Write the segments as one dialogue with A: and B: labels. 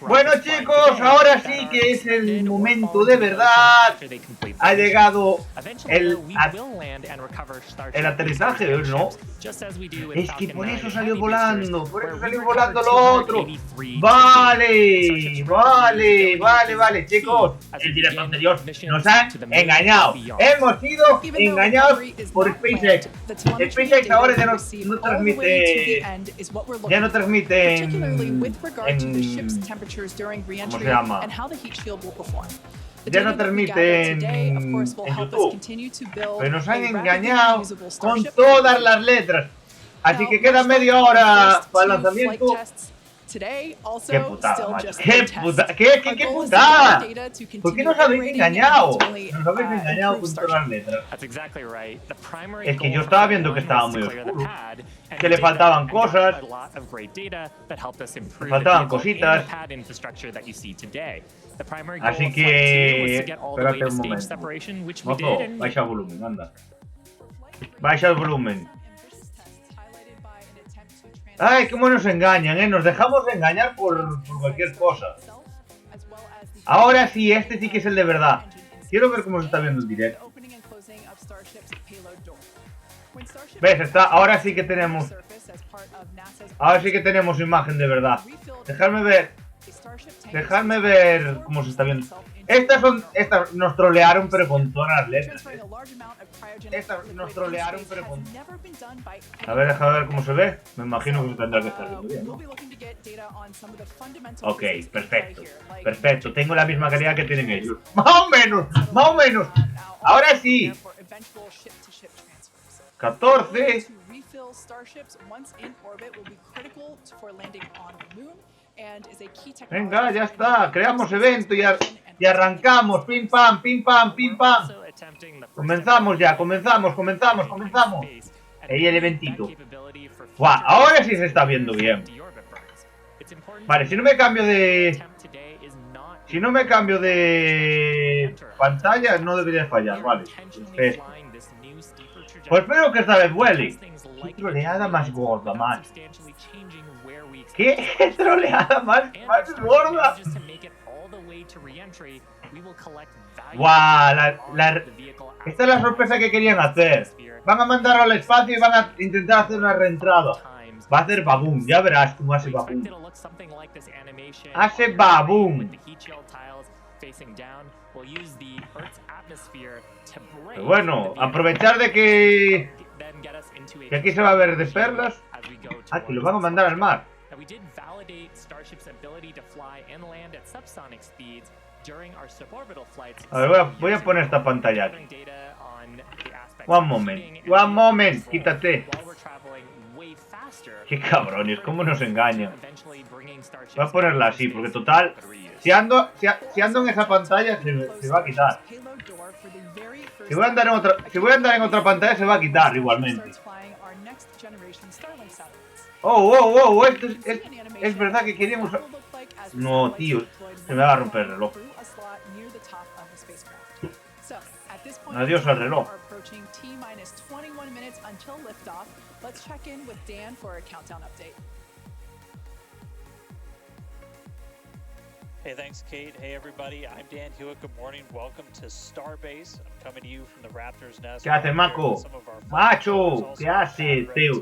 A: Bueno chicos, ahora sí que es el momento de verdad. Ha llegado el aterrizaje, ¿no? Es que por eso salió volando, lo otro. Vale, chicos. El directo anterior nos han engañado. Hemos sido engañados por SpaceX. SpaceX ahora ya no transmite. Ya no transmite ¿cómo se llama? Ya no transmite en YouTube. Pero nos han engañado con todas las letras. Así que queda media hora para el lanzamiento. ¡Qué putada, macho! ¡Qué putada! ¿Por qué nos habéis engañado? Nos habéis engañado con todas las letras. Es que yo estaba viendo que estaba muy oscuro. Que le faltaban cosas. Le faltaban cositas. Así que... Espérate un momento. Mozo, baixa el volumen, anda. Baixa el volumen. Ay, cómo nos engañan, Nos dejamos de engañar por cualquier cosa. Ahora sí, este sí que es el de verdad. Quiero ver cómo se está viendo el directo. ¿Ves? Ahora sí que tenemos... Ahora sí que tenemos imagen de verdad. Dejadme ver cómo se está viendo. Estas nos trolearon pero con todas las letras. Estas nos trolearon pero con... A ver, déjame ver cómo se ve. Me imagino que se tendrá que estar viendo bien, ¿no? Ok, perfecto. Tengo la misma calidad que tienen ellos. Más o menos. Ahora sí. 14. Venga, ya está. Creamos evento y arrancamos. Pim pam. Comenzamos. Ahí el eventito. ¡Guau! Ahora sí se está viendo bien. Vale, si no me cambio de pantalla no debería fallar, vale. Perfecto. Pues espero que esta vez vuele. Qué troleada más gorda, man. ¿Qué troleada más gorda? ¡Guau! Esta es la sorpresa que querían hacer. Van a mandarlo al espacio y van a intentar hacer una reentrada. Va a hacer baboom, ya verás cómo hace baboom. Hace baboom. Pero bueno, aprovechar de que aquí se va a ver de perlas. Ah, que lo van a mandar al mar. A ver, voy a poner esta pantalla aquí. One moment, quítate. Qué cabrones, cómo nos engañan. Voy a ponerla así, porque total, si ando en esa pantalla se va a quitar. Si voy a andar en otra pantalla se va a quitar igualmente. Oh, esto es verdad que queríamos... No, tío, se me va a romper el reloj. Adiós al reloj.
B: Hey, thanks, Kate. Hey, everybody. I'm Dan Hewitt. Good morning. Welcome to Starbase. I'm coming to you from the Raptors Nest.
A: ¿Qué haces, Maco? Macho, ¿qué haces, tío?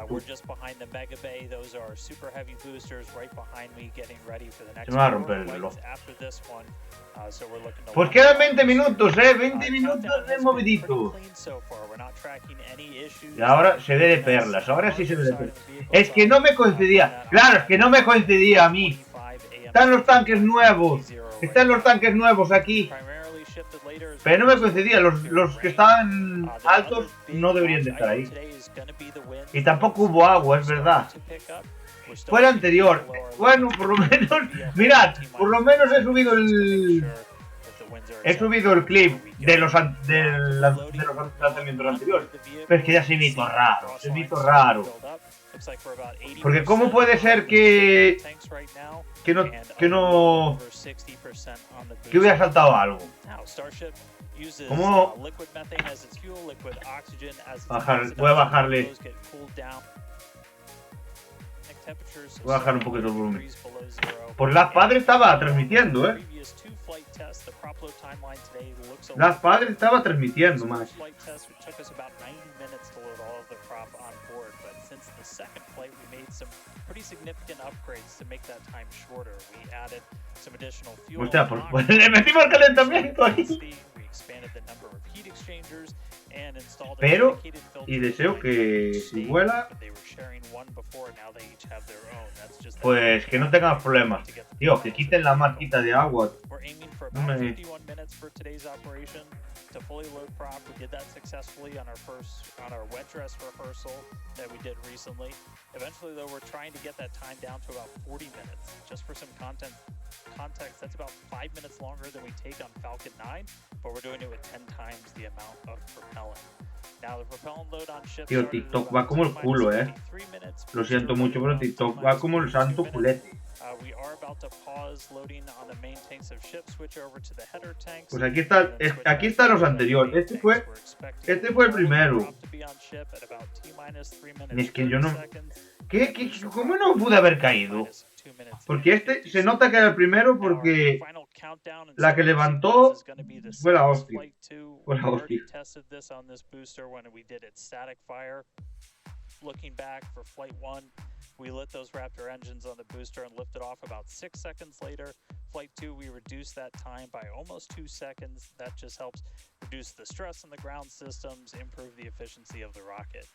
B: We're just behind the Mega Bay. Those are super heavy boosters right behind me, getting ready for the next flights after this one. So we're looking to
A: pues quedan 20 minutos, 20 minutos de movidito. Y ahora se ve de perlas, ahora sí se ve de perlas. Es que no me coincidía, claro, es que no me coincidía a mí. Están los tanques nuevos aquí. Pero no me coincidía, los que estaban altos no deberían de estar ahí. Y tampoco hubo agua, es verdad. Fue el anterior. Bueno, por lo menos, mirad, por lo menos he subido el clip de los lanzamientos anteriores. Pero es que ya se me hizo raro, Porque ¿cómo puede ser que hubiera saltado algo? ¿Cómo? Voy a bajarle. Voy a bajar un poquito el volumen. Pues Las Padres estaba transmitiendo, Las Padres estaba transmitiendo, más. Hostia, pues le metimos el calentamiento aquí. Pero, y deseo que si vuela, pues que no tengamos problemas. Tío, que quiten la marquita de agua. No me...
B: To fully load prop, we did that successfully on our wet dress rehearsal that we did recently. Eventually, though, we're trying to get that time down to about 40 minutes. Just for some context, that's about 5 minutes longer than we take on Falcon 9, but we're doing it with 10 times the amount of propellant. Now, the propellant load on ship.
A: Tío, TikTok va como el culo, Lo siento mucho, pero TikTok va como el santo culete.
B: We are about to pause loading on the main tanks of ship, switch over to the header tanks.
A: Pues aquí están los anteriores. Este fue el primero. Es que yo no... ¿Cómo no pude haber caído? Porque este se nota que era el primero porque la que levantó fue la hostia. Fue la hostia.
B: Looking back for flight 1, we lit those Raptor engines on the booster and lifted off about 6 seconds later. Flight 2, we reduced that time by almost 2 seconds. That just helps reduce the stress on the ground systems, improve the efficiency of the rocket.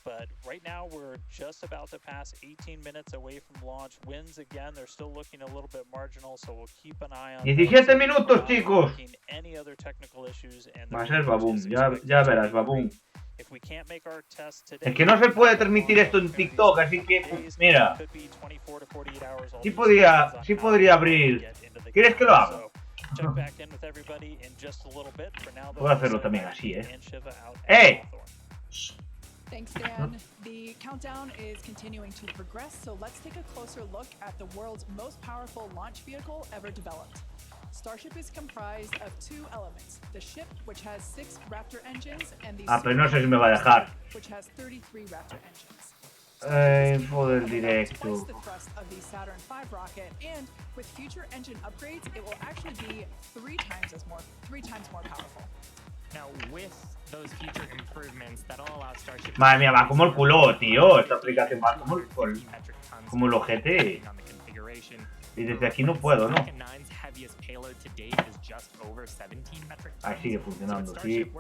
B: But right now, we're just about to pass 18 minutes away from launch. Winds, again, they're still looking a little bit marginal, so we'll keep an eye on
A: 17 minutos, chicos.
B: Any other technical issues.
A: Va a ser Baboom, ya verás, Baboom. Es que no se puede transmitir esto en TikTok, así que, mira. Sí podría abrir. ¿Quieres que lo haga? Puedo hacerlo también así, ¡Eh!
C: Thanks, Dan. The countdown is continuing to progress, so let's take a closer look at the world's most powerful launch vehicle ever developed. Starship is comprised of 2 elements: the ship, which has 6 Raptor engines, and the
A: pero no sé si me va a dejar.
C: which has 33 Raptor engines.
A: Info del directo.
C: Twice the thrust of the Saturn V rocket, and with future engine upgrades, it will actually be 3 times more powerful.
D: Now, with those future improvements, that'll allow Starship.
A: Madre mía, va como el culo, tío. Esta aplicación va como el ojete. Y desde aquí no puedo, ¿no? Ahí sigue funcionando, sí.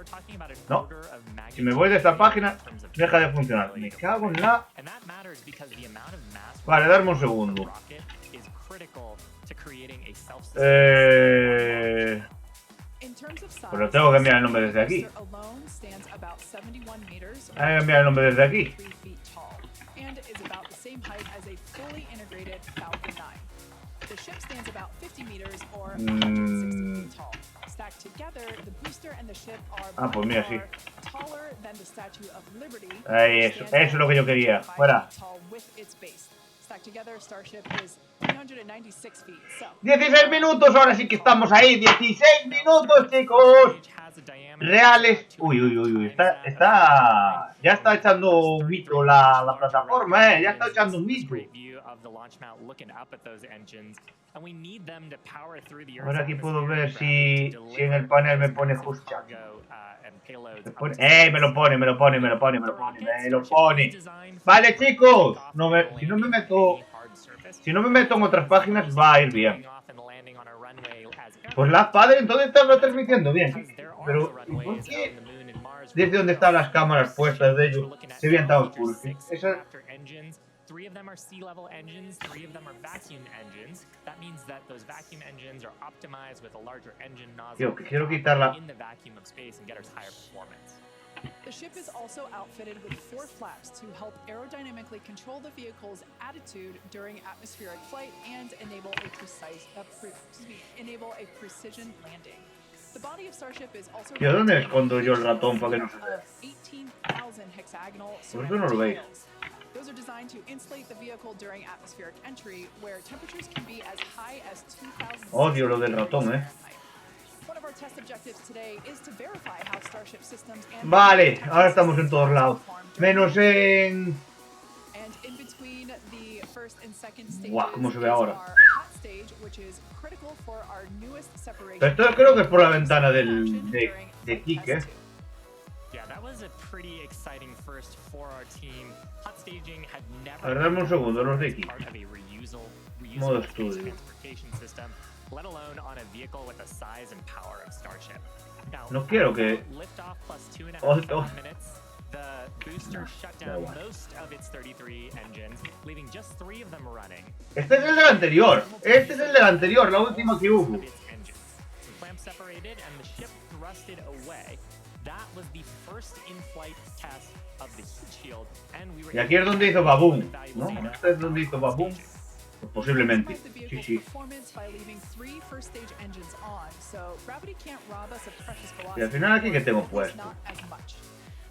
A: No. Si me voy de esta página, deja de funcionar. Me cago en la... Vale, darme un segundo. Pues lo tengo que cambiar el nombre desde aquí. Hay que cambiar el nombre desde aquí.
C: The ship stands about 50 meters or 160 feet tall. Stacked together, the booster and the ship are
A: pues mira, sí.
C: taller than the Statue of Liberty.
A: Ahí, eso es lo que yo quería. Fuera.
C: Stacked together, Starship is 396 feet. So,
A: 16 minutos, ahora sí que estamos ahí. 16 minutos, chicos. Reales. Uy. Ya está echando un mito la plataforma, Ya está echando un mito. Ahora aquí puedo ver si en el panel me pone justo. Me lo pone. Vale, chicos. Si no me meto en otras páginas va a ir bien. Pues Las Padres entonces están transmitiendo bien. Pero ¿por qué desde donde están las cámaras puestas de ellos se veían tan oscuros? Esa...
D: 3 of them are sea-level engines, 3 of them are vacuum engines. That means that those vacuum engines are optimized with a larger engine nozzle in the vacuum of space and get us higher performance.
C: The ship is also outfitted with 4 flaps to help aerodynamically control the vehicle's attitude during atmospheric flight and enable a precision landing. The body of Starship is also
A: ¿Y a dónde escondo yo el ratón para que no se vea?
C: 18,000 hexagonal
A: ¿Por qué no lo veis?
C: Those are designed to insulate the vehicle during atmospheric entry, where temperatures can be as high as 2,000.
A: Odio lo del ratón,
C: One of our test objectives today is to verify how Starship systems and
A: Vale, ahora estamos en todos lados. Menos en
C: And in between the first and second stages
A: Guau, ¿cómo se ve
C: is
A: ahora?
C: our hot stage, which is critical for our newest separation.
A: Pero esto creo que es por la ventana de Kike.
D: Yeah, that was a pretty exciting first for our team. Hot staging had never
A: A ver, dame un segundo, los de aquí.
D: part of a reusable
A: Modo
D: space
A: estudio.
D: transportation system, let alone on a vehicle with the size and power of Starship. Now,
A: No quiero que...
D: liftoff plus 2.5
A: Oh.
D: minutes, the booster shut down most of its 33 engines, leaving just 3 of them running.
A: Este es el del anterior. Este es el del anterior, la última que hubo.
D: Its engines. The clamps separated and the ship thrusted away. That was the first in-flight test of the heat shield, and we were
A: Y aquí es donde hizo Baboom, ¿no? Este es donde hizo Baboom. Pues posiblemente. Sí, sí. Y al final aquí que tengo puesto.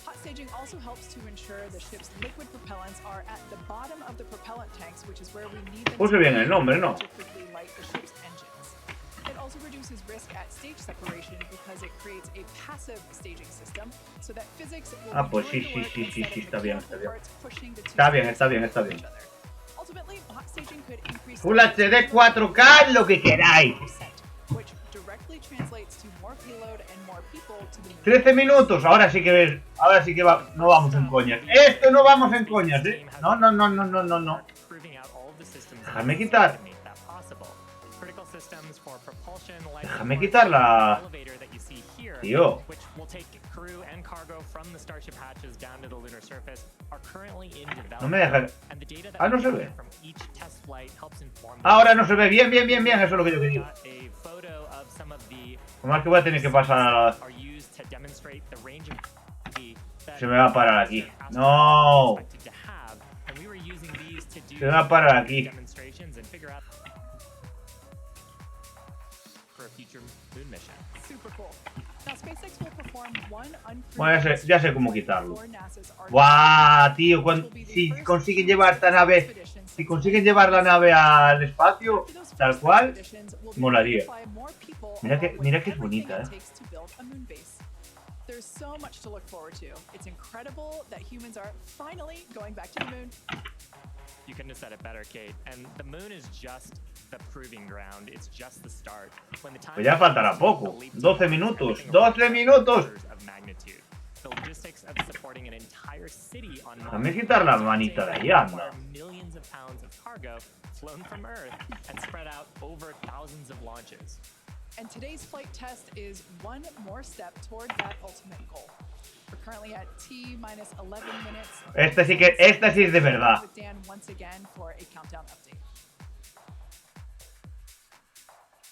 C: Hot staging also helps to ensure the ship's liquid propellants are at the bottom of the propellant tanks, which is where we need them
A: Puse bien el nombre, ¿no?
C: to quickly light the ship's engines. It also reduces risk at stage separation because it creates a passive staging system, so that physics will
A: Ah,
C: be
A: pues
C: doing
A: sí,
C: the
A: sí,
C: work
A: sí, sí,
C: instead
A: sí,
C: of
A: está bien,
C: mechanical
A: está bien.
C: parts pushing the two
A: Está bien,
C: systems
A: está bien, está
C: towards
A: bien.
C: each other. Ultimately, hot staging could increase
A: Full HD 4K, lo que queráis.
C: which directly translates to more payload and more people to the moon.
A: 13 minutos, ahora sí que ves, ahora sí que va, no vamos en coñas. Esto no vamos en coñas, ¿eh? No, no, no, no, no, no, no. Déjame quitar. Déjame quitar la... Tío. No me deja... Ah, no se ve. Ahora no se ve. Bien, bien, bien, bien. Eso es lo que yo quería. Como es que voy a tener que pasar a la... Se me va a parar aquí. No. Se me va a parar aquí. Bueno, ya sé cómo quitarlo. ¡Guau, tío! Si consiguen llevar esta nave... Si consiguen llevar la nave al espacio, tal cual, molaría. Mira que es bonita,
C: There's so much to look forward to. It's incredible that humans are finally going back to the moon.
D: You couldn't have said it better, Kate. And the moon is just the proving ground. It's just the start. When the time
A: pues ya faltará poco. 12 minutos. 12 minutos.
D: The logistics of supporting an entire city on
A: Déjame quitar la manita de ahí, anda.
D: millions of pounds of cargo flown from Earth and spread out over thousands of launches.
C: And today's flight test is one more step toward that ultimate goal. We're currently at T-minus 11 minutes.
A: Esta sí es de verdad.
C: With Dan once again for a countdown update.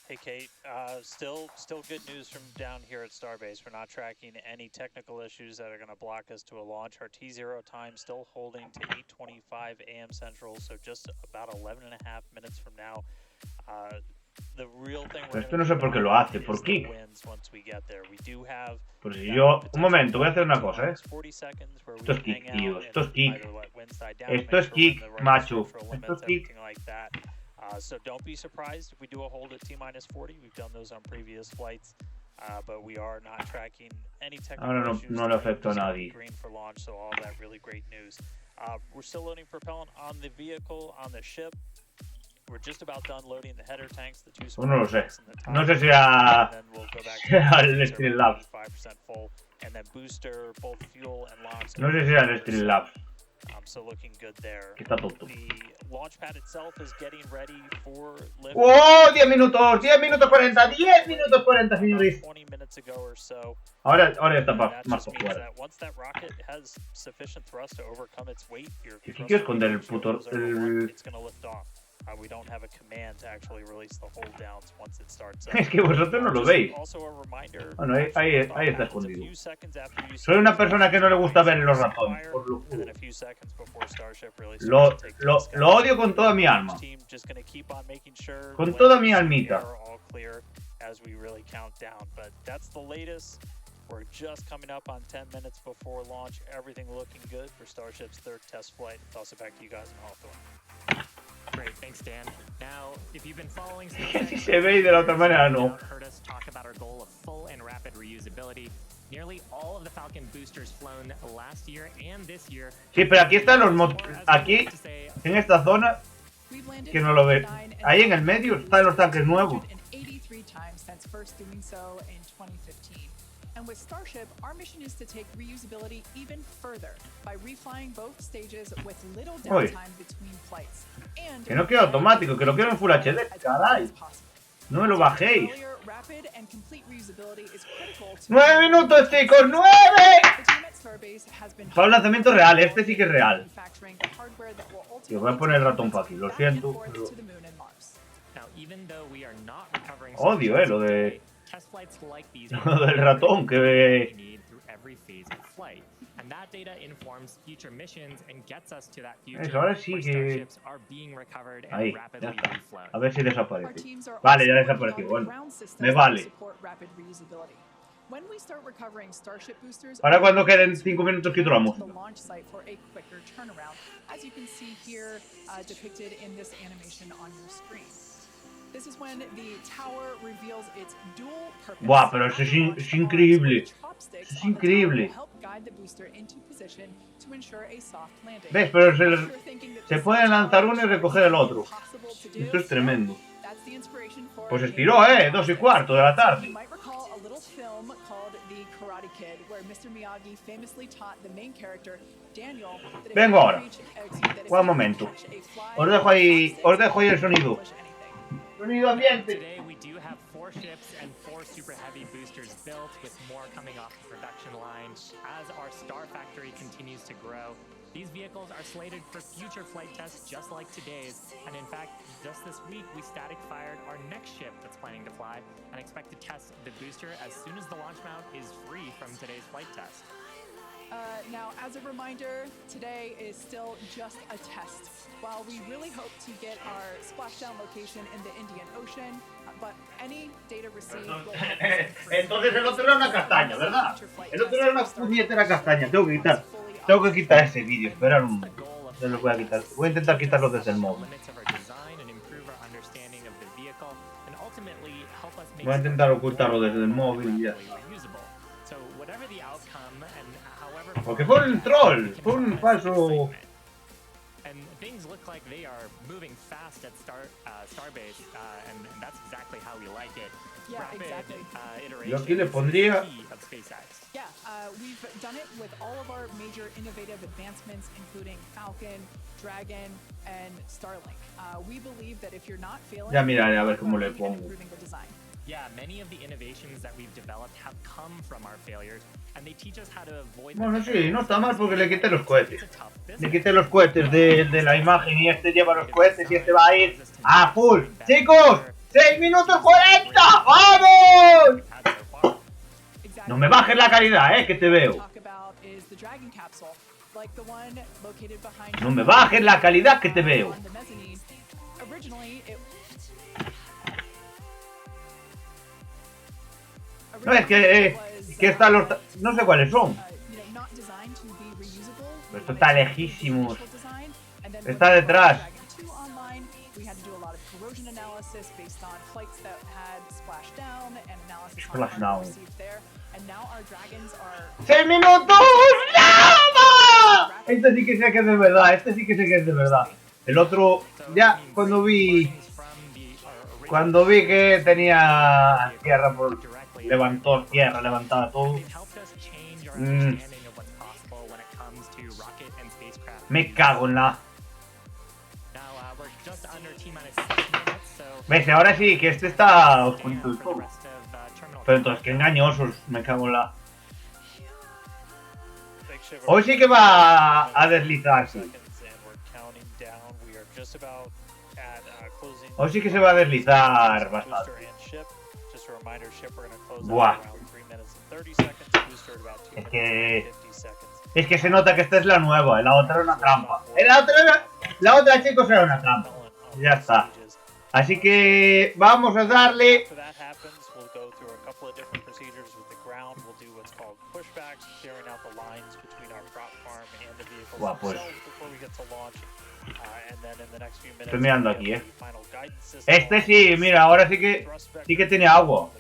B: Hey Kate, still good news from down here at Starbase. We're not tracking any technical issues that are going to block us to a launch. Our T0 time still holding to 8:25 a.m. Central, so just about 11 and a half minutes from now. The real thing
A: Pero esto no sé por qué lo hace, por qué. Pues si yo... Un momento, voy a hacer una cosa, Esto es kick, tío. Esto es kick. Esto es kick, macho. Esto es kick.
B: So don't be surprised if we do a hold at T-minus 40. We've done those on previous flights, but we are not tracking any technical issues.
A: No le afecta a nadie.
B: Green for launch, so all that really great news. We're still loading propellant on the vehicle, on the ship. We're just about done loading the header tanks, the two
A: no lo sé. No sé si
B: sea
A: el Streamlabs.
B: 5% full, and then booster, both fuel and launch.
A: No sé si era el Streamlabs.
B: So looking good there.
A: Que está tonto.
B: The launch pad itself is getting ready for lift.
A: ¡Oh! 10 minutos 40, 10 minutos 40, señores.
B: 20 minutes ago or so.
A: Ahora ya está más
B: Just
A: por
B: means
A: fuera.
B: that once that rocket has sufficient thrust to overcome its weight, your
A: Si quiero esconder el puto...
B: it's going to lift off. We don't have a command to actually release the hold downs once it starts up.
A: Es que vosotros no lo veis.
B: Also a reminder,
A: Bueno, ahí está escondido. Soy una persona que no le gusta ver los ratones, os lo juro. Lo odio con toda mi alma. Con toda mi almita.
B: As we really count down, but that's the latest. We're just coming up on 10 minutes before launch. Everything looking good for Starship's third test flight. Toss it back to you guys in Hawthorne.
D: Great, thanks, Dan. Now, if you've been following
A: Si se ve y de la otra manera no.
D: heard us talk about our goal of full and rapid reusability. Nearly all of the Falcon boosters flown last year and this year.
A: Sí, pero aquí están los aquí, en esta zona, que no lo ve. Ahí en el medio están los tanques nuevos.
C: And with Starship, our mission is to take reusability even further by reflying both stages with little downtime between flights.
A: Que no quiero automático, que lo quiero en Full HD, caray. No me lo bajéis. 9 minutos, chicos, 9. Para un lanzamiento real, este sí que es real. Yo voy a poner el ratón para aquí, lo siento. Pero... Odio, lo de... Lo del ratón, que... Eso, ahora sí que... Ahí, ya está. A ver si desaparece. Vale, ya desapareció, bueno. Me vale. Ahora cuando queden 5 minutos quito la música. Buah, pero eso es increíble. Eso es increíble. ¿Ves? Pero se puede lanzar uno y recoger el otro. Esto es tremendo. Pues estiró, 2:15 de la tarde. Vengo ahora. Un momento. Os dejo ahí el sonido. Sonido ambiente.
D: Today we do have 4 ships and 4 super heavy boosters built, with more coming off the production line as our Star Factory continues to grow. These vehicles are slated for future flight tests just like today's, and in fact, just this week we static fired our next ship that's planning to fly and expect to test the booster as soon as the launch mount is free from today's flight test.
C: Now, as a reminder, today is still just a test. While we really hope to get our splashdown location in the Indian Ocean, but any data received will
A: Entonces el otro era una castaña, ¿verdad? El otro era una puñetera castaña. Tengo que quitar ese vídeo. Esperar un... No lo voy a quitar. Voy a intentar quitarlo desde el móvil. Voy a intentar ocultarlo desde el móvil y ya está. Porque fue un troll, fue un falso... Yo aquí le pondría...
C: we've done it with all of our major innovative advancements, including Falcon, Dragon, and Starlink. We believe that if you're not failing,
A: ya miraré a ver cómo le pongo.
D: Yeah, many of the innovations that we've developed have come from our failures, and they teach us how to avoid.
A: Bueno, sí, no está mal porque le quité los cohetes. Le quité los cohetes de la imagen y este lleva los cohetes y este va a ir a full. ¡Chicos! ¡6 minutos 40! ¡Vamos! No me bajes la calidad, que te veo. No me bajes la calidad, que te veo. No, es que están los... No sé cuáles son. Pero esto está lejísimos. Está detrás. Splashdown. 6 minutos. ¡No! Este sí que sé que es de verdad. Este sí que sé que es de verdad. El otro, ya cuando vi que tenía tierra por... Levantó tierra, levantaba todo. Me cago en la... ¿Ves? Ahora sí, que este está oscurito y todo. Pero entonces, qué engañosos, me cago en la... Hoy sí que va a deslizarse. Hoy sí que se va a deslizar bastante. Buah. Es que se nota que esta es la nueva, la otra era una trampa. La otra, chicos, era una trampa. Ya está. Así que vamos a darle. Buah, pues. Estoy mirando aquí, Este sí, mira, ahora sí que tiene agua.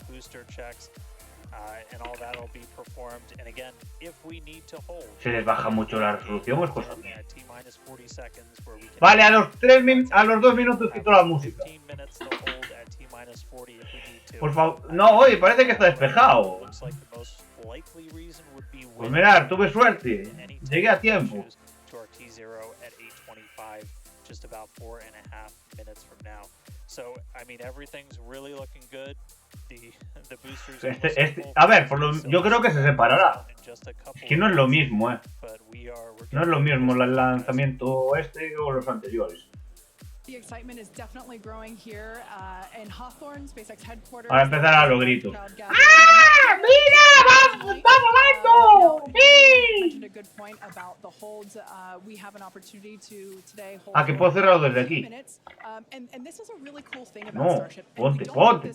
B: and all that'll be performed. And again, if we need to hold,
A: Se les baja mucho la resolución, es cosa mía.
B: T-minus 40 seconds where we can
A: Vale, a los 2 minutos quito la música.
B: 15 minutes to hold at T-minus 40 if we need to.
A: Por favor, no, oye, parece que está despejado.
B: Looks like the most likely reason would be
A: Pues mirad, tuve suerte. Llegué a tiempo.
B: to our T0 at 8:25, just about 4.5 minutes from now. So, I mean, everything's really looking good. The boosters
A: A ver, yo creo que se separará. Es que no es lo mismo, No es lo mismo el lanzamiento este o los anteriores. Ahora empezará los gritos. ¡Ah! ¡Mira! ¡Va volando! ¡Sí! Ah, que puedo cerrarlo desde aquí. No, ponte.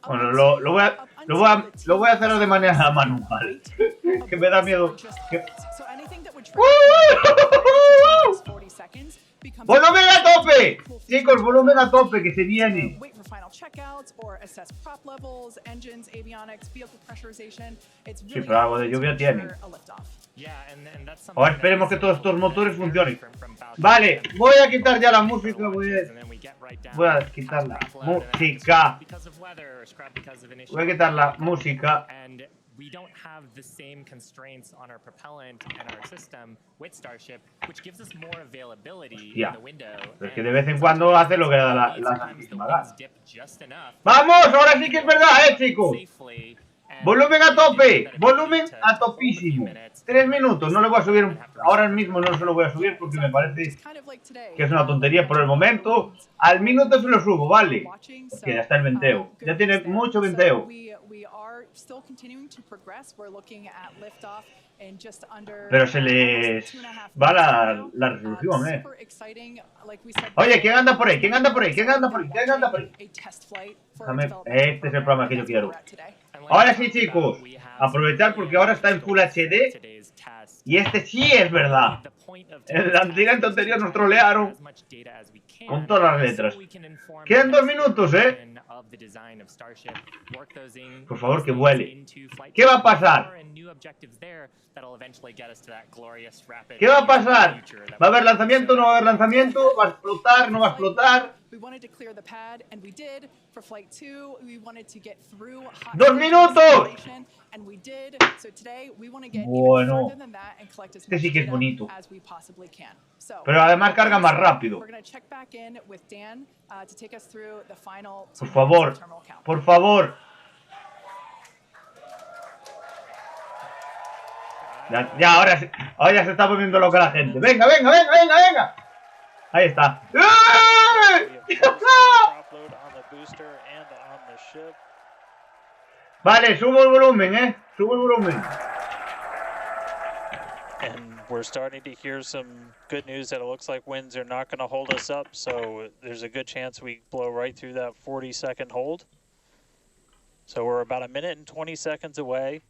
A: Bueno, lo voy a hacer de manera manual. Que me da miedo. ¡Volumen a tope! Chicos, volumen a tope, que se viene. Sí, pero algo de lluvia tiene. Ahora esperemos que todos estos motores funcionen. Vale, voy a quitar ya la música. Voy a quitar la música. Voy a quitar la música.
D: We don't have the same constraints on our propellant and our system with Starship, which gives us more availability in the window.
A: Es que de vez en cuando hace lo que da la santísima gana. ¡Vamos! Ahora sí que es verdad, chicos. Volumen a tope, volumen a topísimo. 3 minutos, no le voy a subir, ahora mismo no se lo voy a subir porque me parece que es una tontería por el momento. Al minuto se lo subo, vale. Porque ya está el venteo, ya tiene mucho venteo. Pero se les va la resolución, Oye, ¿quién anda por ahí? ¿Quién anda por ahí? ¿Quién anda por ahí? ¿Quién anda por ahí? Déjame, este es el programa que yo quiero. Ahora sí, chicos, aprovechar porque ahora está en Full HD y este sí es verdad. En la anterior nos trolearon con todas las letras. Quedan 2 minutos, Por favor, que vuele. ¿Qué va a pasar? ¿Qué va a pasar? ¿Va a haber lanzamiento? ¿No va a haber lanzamiento? ¿Va a explotar? ¿No va a explotar? 2 minutos. Bueno, este sí que es bonito. Pero además carga más rápido. Por favor, por favor. Ya, ahora ya se está poniendo loca la gente. Venga, venga, venga, venga, venga. Ahí está. Vale, subo el volumen, Subo el volumen.
B: And we're starting to hear some good news that it looks like winds are not going to hold us up, so there's a good chance we blow right through that 40-second hold. So we're about 1 minute and 20 seconds away.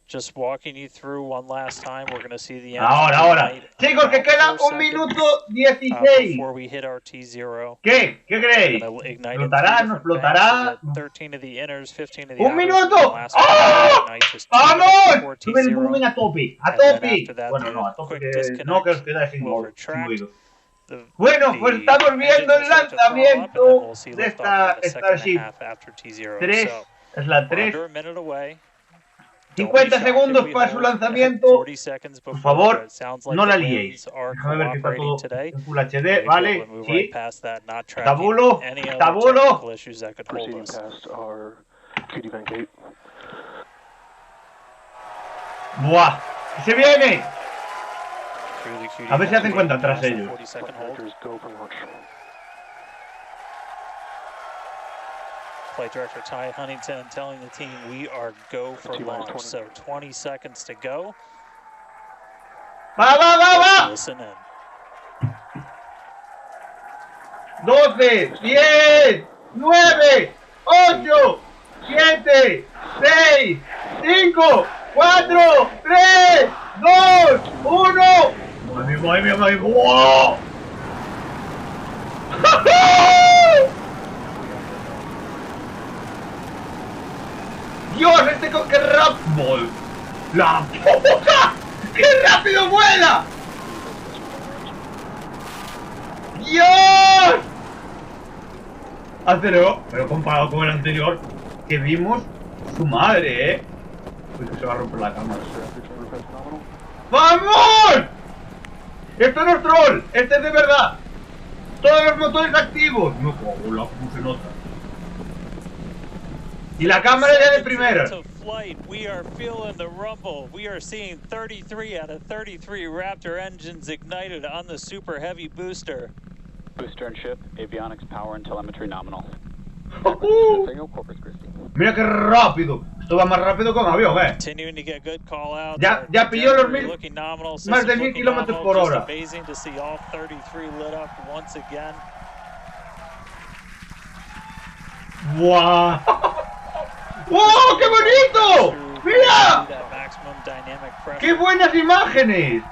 B: Just walking you through one last time, we're going to see the
A: ahora. Chicos, que queda 1 minuto 16.
B: Before we hit our T0.
A: ¿Qué? ¿Qué creéis? ¿Explotará? ¿No explotará?
B: 13 of the inners, 15 of the
A: ¡1 minuto! ¡Oh! ¡Vamos! Sube el volumen a tope, a tope. Bueno, no, a tope, no que os quedáis sin oído. Bueno, pues estamos viendo el lanzamiento de esta Starship 3. Es la 3. 50 segundos para su lanzamiento. Por favor, no la liéis. Déjame ver que está todo en Full HD, ¿vale? Sí. Tabulo, tabulo. ¡Buah! ¡Que se viene! A ver si hacen cuenta tras ellos.
B: Flight Director Ty Huntington telling the team we are go for launch. So 20 seconds to go.
A: ¡Va, va, va, va!
B: Listen in.
A: 12, 10, 9, 8, 7, 6, 5, 4, 3, 2, 1. ¡Madre mía, madre mía! ¡Wow! ¡Dios, qué rápido! ¡La puta! ¡Qué rápido vuela! ¡Dios! Aceleró, pero comparado con el anterior que vimos, su madre, Uy, que se va a romper la cámara. ¡Vamos! Esto no es troll, este es de verdad. Todos los motores activos. No, como se nota. Y la cámara ya de primera.
B: We are feeling the rumble. We are seeing 33 out of 33 Raptor engines ignited on the super heavy booster.
E: Booster and ship, avionics, power and telemetry nominal.
A: Mira qué rápido. Esto va más rápido que un avión,
B: Continuing to get good call outs.
A: Ya pilló los más de 1000 kilómetros por hora.
B: Amazing to see all 33 lit up once again.
A: ¡Wow! ¡Wow! ¡Qué bonito! ¡Mira! ¡Qué buenas imágenes!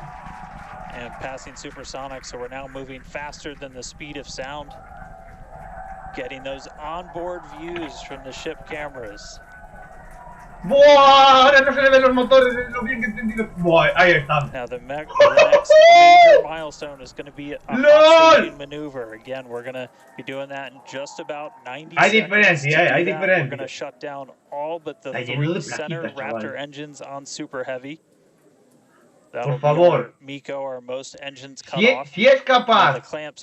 B: And passing supersonic, so we're now moving faster than the speed of sound. Getting those onboard views from the ship cameras.
A: ¡Buah! Ahora no se le ven los motores, es lo bien que he entendido. ¡Buah! Ahí están.
B: Now the next major milestone is going to be a hot staging maneuver. Again, we're going to be doing that in just about 90
A: hay
B: seconds.
A: Diferencia, hay
B: We're
A: diferencia.
B: going to shut down all but the 3 center Raptor engines on Super Heavy.
A: Por favor,
B: Miko, our most engines cut off.
A: Si es capaz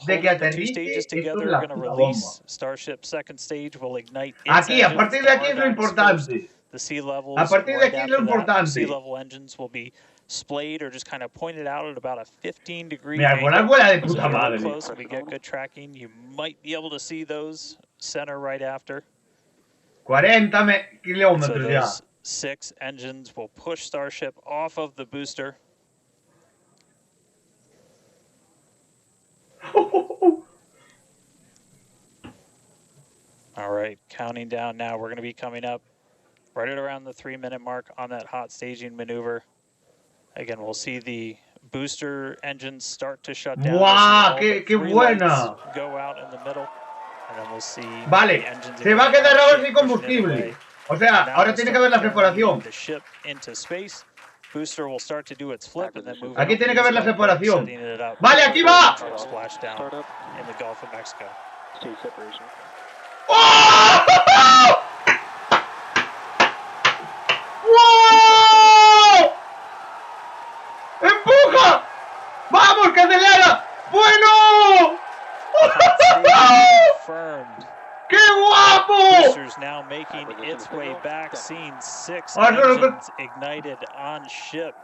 A: de que
B: the 2
A: aterrice,
B: stages
A: esto es
B: together,
A: la
B: we're going to
A: puta
B: release
A: bomba.
B: Starship second stage will ignite its
A: Aquí, a
B: engines,
A: partir de aquí es lo
B: RDAX
A: importante.
B: first. The sea levels
A: A partir de aquí es lo importante.
B: sea level engines will be splayed or just kind of pointed out at about a 15-degree
A: Mira,
B: angle.
A: volar vuela de
B: So
A: puta
B: real
A: madre.
B: close, we get good tracking. You might be able to see those center right after.
A: 40
B: So
A: kilómetros ya.
B: those 6 engines will push Starship off of the booster. All right, counting down now. We're going to be coming up right at around the 3-minute mark on that hot staging maneuver. Again, we'll see the booster engines start to shut down.
A: ¡Guau! ¡Qué buena!
B: Go out in the middle, and then we'll see
A: vale, se va a quedar ahora sin combustible. O sea, ahora tiene que haber la separación.
B: The ship into space. Booster will start to do its flip and then move.
A: Aquí tiene que haber la separación. Vale, aquí va.
B: Splash down in the Gulf of Mexico.
A: ¡Oh! ¡Wow! ¡Empuja! ¡Vamos, que acelera! ¡Bueno!
B: Confirmed.
A: ¡Qué guapo!
B: Booster's now making its way back, seeing 6 engines ignited on ship.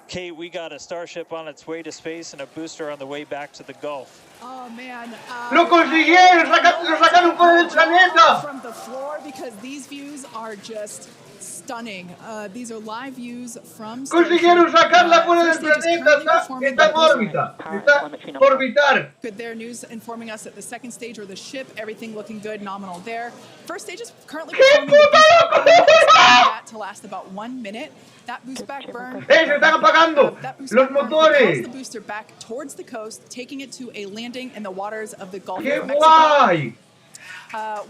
B: Kate, we got a Starship on its way to space and a booster on the way back to the Gulf.
C: Oh man.
A: ¡Lo consiguieron! ¡Lo sacaron fuera del planeta!
C: From the floor, because these views are just stunning. These are live views from
A: consiguieron sacarla fuera del planeta. Está en órbita. Está orbitar.
C: Good there. News informing us that the second stage, or the ship, everything looking good, nominal there. First stage is currently performing that to last about 1 minute. That boost back burn.
A: Se están apagando los motores.
C: The booster back towards the coast, taking it to a landing in the waters of the Gulf
A: ¡Qué
C: of Mexico.
A: guay!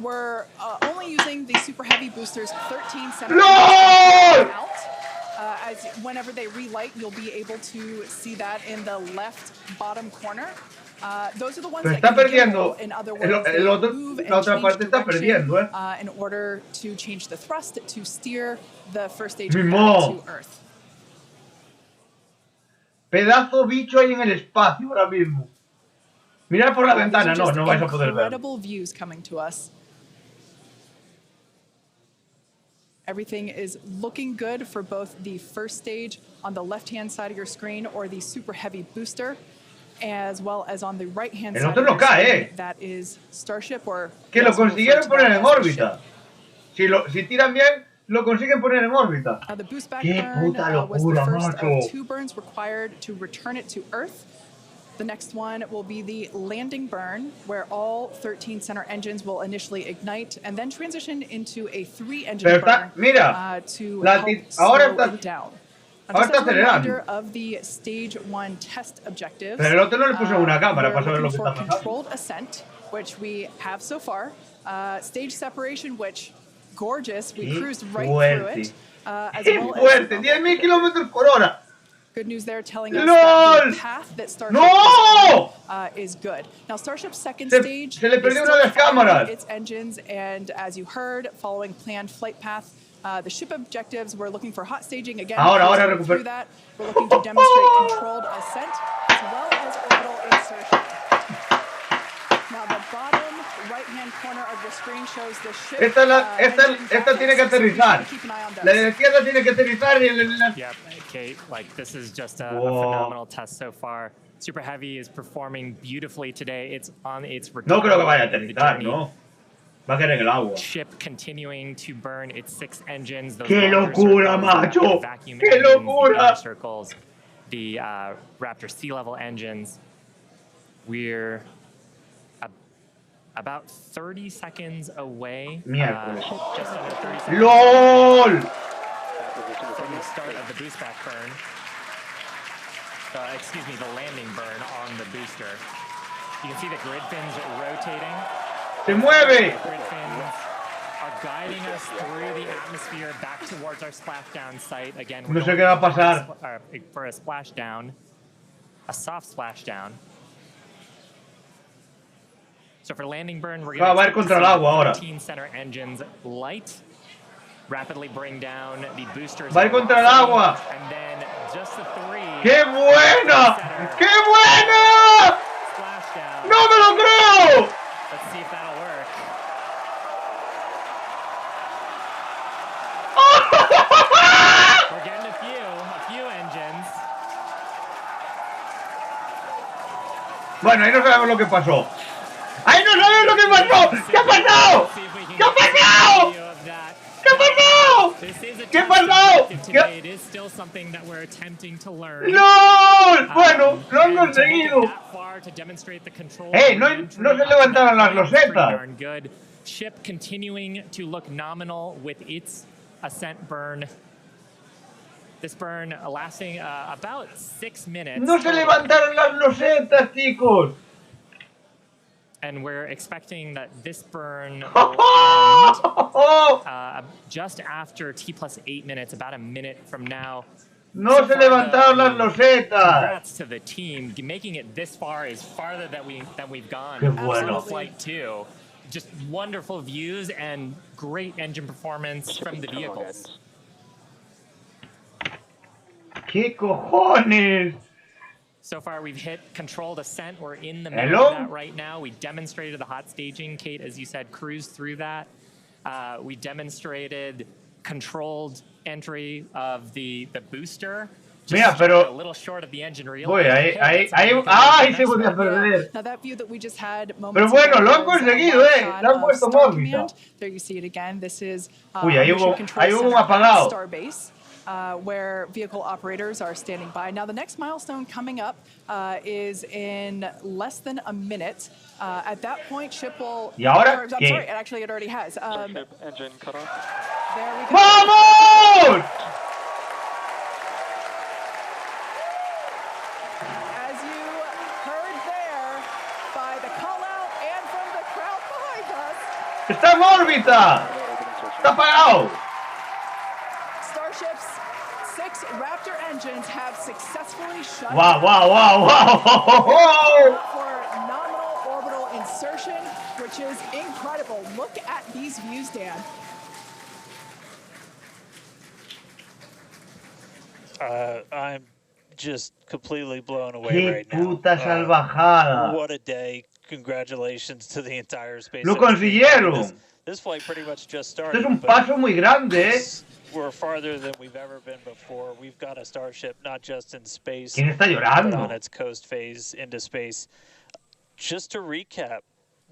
C: We're only using the super heavy boosters 13 centimeters
A: ¡LOL!
C: out. As whenever they relight, you'll be able to see that in the left bottom corner. Those are the ones
A: Pero
C: that
A: está
C: can
A: perdiendo.
C: in other words, they move and
A: La otra
C: change
A: parte está
C: direction,
A: perdiendo,
C: in order to change the thrust to steer the first stage
A: Mi
C: back
A: mo.
C: to Earth.
A: Pedazo bicho ahí en el espacio ahora mismo. Mirad por la ventana, no vais a poder ver.
C: Incredible views coming to us. Everything is looking good for both the first stage on the left-hand side of your screen, or the super heavy booster, as well as on the right-hand side of your screen. That is Starship, or
A: que lo consiguieron poner en órbita. Si tiran bien, lo consiguen poner en órbita.
C: The boost back
A: ¡Qué
C: burn
A: puta
C: was the
A: locura,
C: first
A: macho!
C: of 2 burns required to return it to Earth. The next one will be the landing burn, where all 13 center engines will initially ignite and then transition into a 3-engine burn to help slow it down.
A: Ahora está
C: acelerando. Of the stage 1 test objectives.
A: Pero el otro no le puso una cámara para saber lo que está
C: pasando. Controlled ascent, which we have so far. Stage separation, which gorgeous. We
A: Qué
C: cruised right through
A: fuerte.
C: it. As
A: ¡Qué
C: well
A: fuerte!
C: as
A: 10.000 kilómetros por hora.
C: good news there telling us
A: ¡Lol!
C: that the path that Starship
A: ¡No!
C: is on is good. Now, Starship's second
A: Se
C: stage
A: le
C: is
A: perdió una
C: still
A: de las
C: firing
A: cámaras.
C: its engines, and as you heard, following planned flight path, the ship objectives, we're looking for hot staging again.
A: Ahora
C: Through
A: recupero.
C: that, we're looking to demonstrate controlled ascent as well as orbital insertion. Now, the bottom right-hand corner of the screen shows the ship.
A: Esta tiene que aterrizar. La de la izquierda tiene que aterrizar y la...
D: Yep, Kate, like this is just a phenomenal test so far. Super Heavy is performing beautifully today. It's on its return.
A: No creo que vaya a aterrizar, ¿no? Va a quedar en el agua.
D: Ship continuing to burn its 6 engines. Those
A: ¡Qué locura,
D: circles,
A: macho!
D: vacuum
A: ¡Qué
D: engines,
A: locura!
D: The inner circles, the Raptor sea level engines. We're about 30 seconds away. Just under 30 seconds.
A: ¡LOL!
D: From the start of the boost back burn. Excuse me, the landing burn on the booster. You can see the grid fins rotating.
A: ¡Se mueve!
D: The grid fins are guiding us through the atmosphere back towards our splashdown site. Again,
A: No sé qué va a pasar.
D: For a splashdown, a soft splashdown. So for landing burn, we're going to
A: contra el agua ahora.
D: 13 center engines light, rapidly bring down the boosters.
A: Va a ir contra el agua.
D: And then just the 3.
A: ¡Qué buena! ¡Qué buena!
D: Splashdown.
A: ¡No me lo creo!
D: Let's see if that'll work. We're getting a few engines.
A: Bueno, ahí no sabemos lo que pasó. ¡Ahí no sabemos lo que pasó! ¿Qué ha pasado? ¿Qué ha pasado? ¿Qué ha pasado? ¿Qué ha pasado?
D: It is still something that we're attempting to learn.
A: ¡LOL! Bueno, lo han conseguido. No se levantaron las losetas.
D: Good. Ship continuing to look nominal with its ascent burn. This burn lasting about 6 minutes.
A: No se levantaron las losetas, chicos.
D: And we're expecting that this burn will end just after T+8 minutes, about a minute from now.
A: No se levantaron las losetas.
D: Congrats to the team. Making it this far is farther than we've gone.
A: Qué bueno.
D: Flight 2. Just wonderful views and great engine performance from the vehicles.
A: ¿Qué cojones?
D: So far, we've hit controlled ascent. We're in the middle of that right now. We demonstrated the hot staging. Kate, as you said, cruised through that. We demonstrated controlled entry of the booster.
A: Mira, pero...
D: A little short of the engine reel.
A: Voy, ahí se podía perder.
C: Now that view that we just had
A: Pero bueno, lo han conseguido, lo han puesto en órbita.
C: There you see it again. This is
A: Uy, ahí hubo un apagado.
C: Starbase. Where vehicle operators are standing by. Now, the next milestone coming up is in less than a minute. At that point, ship will...
A: ¿Y ahora?
C: I'm sorry, actually, it already has.
E: Starship engine cut off.
C: There we go.
A: ¡Vamos!
C: As you heard there, by the call-out and from the crowd behind us...
A: ¡Está en órbita! ¡Está apagado!
C: Starship's 6 Raptor engines have successfully shut
A: Wow, wow, wow, wow!
C: for nominal orbital insertion, which is incredible. Look at these views, Dan.
B: I'm just completely blown away
A: ¡Qué
B: right now.
A: puta salvajada!
B: What a day. Congratulations to the entire SpaceX.
A: ¡Lo consiguieron!
B: This flight pretty much just
A: Esto
B: started.
A: es un paso muy grande,
B: We're farther than we've ever been before. We've got a Starship not just in space,
A: ¿Quién está
B: but
A: llorando?
B: on its coast phase into space. Just to recap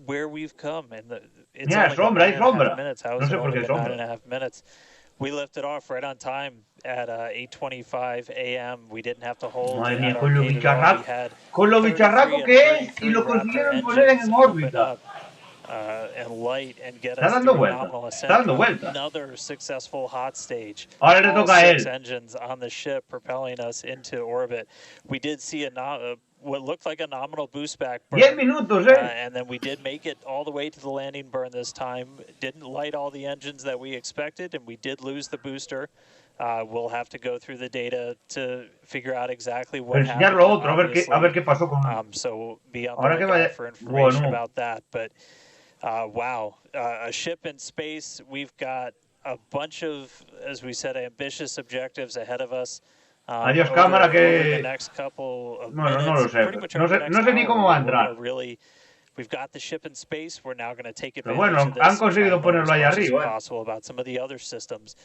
B: where we've come, and it's
A: Mira,
B: only
A: hay sombra.
B: minutes.
A: No sé por qué sombra.
B: 9.5 minutes. We lifted off right on time at 8:25 a.m. We didn't have to hold.
A: Madre mía, con lo bicharraco que es, y lo consiguieron poner en órbita.
B: And light and get
A: Está
B: us
A: dando
B: through
A: vueltas.
B: nominal ascent.
A: Está dando vueltas.
B: Another successful hot stage.
A: Ahora le
B: All
A: toca a
B: 6
A: él.
B: engines on the ship propelling us into orbit. We did see a what looked like a nominal boost back burn.
A: 10 minutos,
B: and then we did make it all the way to the landing burn this time. Didn't light all the engines that we expected, and we did lose the booster. We'll have to go through the data to figure out exactly what happened.
A: Otro, a ver qué pasó con...
B: So be on the
A: Ahora que vaya...
B: lookout for information
A: Bueno.
B: about that. But wow, a ship in space. We've got a bunch of, as we said, ambitious objectives ahead of us.
A: Adiós cámara
B: over the
A: que...
B: next couple of
A: Bueno,
B: minutes,
A: no lo sé.
B: pretty much over the next
A: No sé ni
B: hour,
A: cómo va a
B: we're gonna
A: entrar.
B: really, we've got the ship in space. We're now going to take
A: Pero
B: advantage
A: bueno,
B: of this.
A: han conseguido ponerlo ahí arriba.
B: Possible about some of the other systems,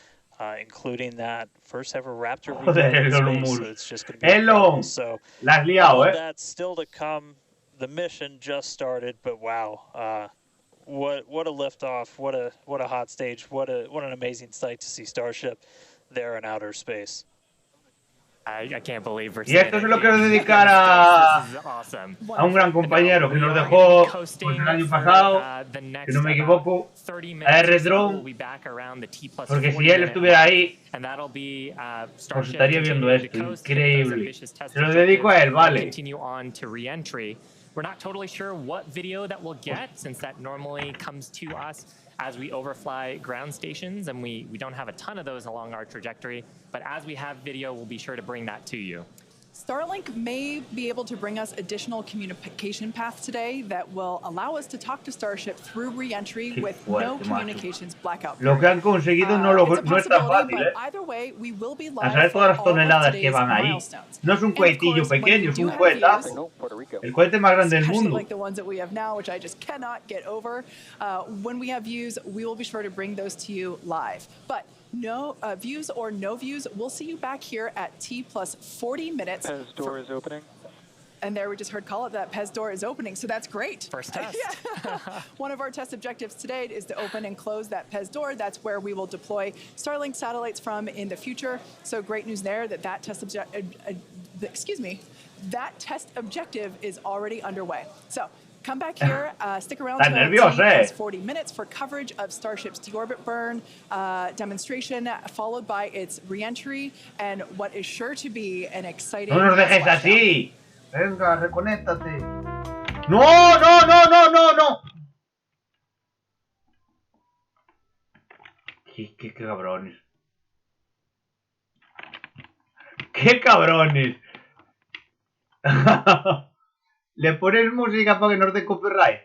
B: including that first ever Raptor
A: Joder,
B: in
A: Elon
B: space.
A: Musk.
B: So it's just going to be incredible. So
A: la has liado,
B: all of that's still to come. The mission just started, but wow, what a liftoff! What a hot stage! What an amazing sight to see Starship there in outer space.
D: I can't believe we're
A: y esto se lo quiero dedicar a un gran compañero que nos dejó pues, el año pasado, si no me equivoco, a R-Drone, porque si él estuviera ahí, pues estaría viendo esto, increíble. Se lo dedico a él, vale.
D: We're not totally sure what video that we'll get, since that normally comes to us as we overfly ground stations, and we don't have a ton of those along our trajectory. But as we have video, we'll be sure to bring that to you.
C: Starlink may be able to bring us additional communication paths today that will allow us to talk to Starship through re-entry with no communications blackout.
A: Lo que han conseguido no es tan fácil, ¿eh?
C: Either way, we will be
A: A
C: live
A: saber todas las
C: for all of
A: toneladas que
C: today's
A: van ahí.
C: milestones.
A: No es un cohetillo pequeño, es un cohetazo. El cohete más grande del mundo.
C: Like the ones that we have now, which I just cannot get over. When we have views, we will be sure to bring those to you live. But no views or no views, we'll see you back here at T plus 40 minutes.
E: Pez door is opening.
C: And there we just heard call it that Pez door is opening, so that's great.
D: First test.
C: One of our test objectives today is to open and close that Pez door. That's where we will deploy Starlink satellites from in the future. So great news there that that test objective is already underway. So come back here, stick around for 40 minutes for coverage of Starship's deorbit burn demonstration, followed by its re-entry and what is sure to be an exciting...
A: No nos dejes así. Venga, reconéctate. No, no, no, no, no, no. Qué cabrones. Qué cabrones. ¿Le pones música para que nos dé copyright?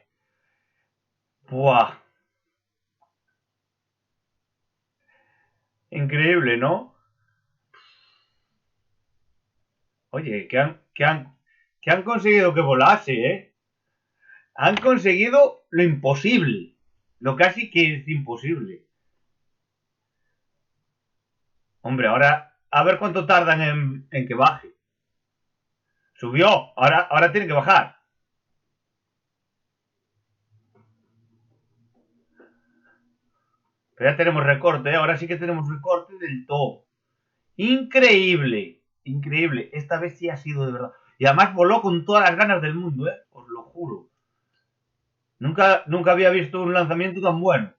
A: Buah. Increíble, ¿no? Oye, que han conseguido que volase, ¿eh? Han conseguido lo imposible. Lo casi que es imposible. Hombre, ahora a ver cuánto tardan en que baje. Subió, ahora tiene que bajar. Pero ya tenemos recorte, ¿eh? Ahora sí que tenemos recorte del todo. Increíble, increíble. Esta vez sí ha sido de verdad. Y además voló con todas las ganas del mundo, ¿eh? Os lo juro. Nunca había visto un lanzamiento tan bueno.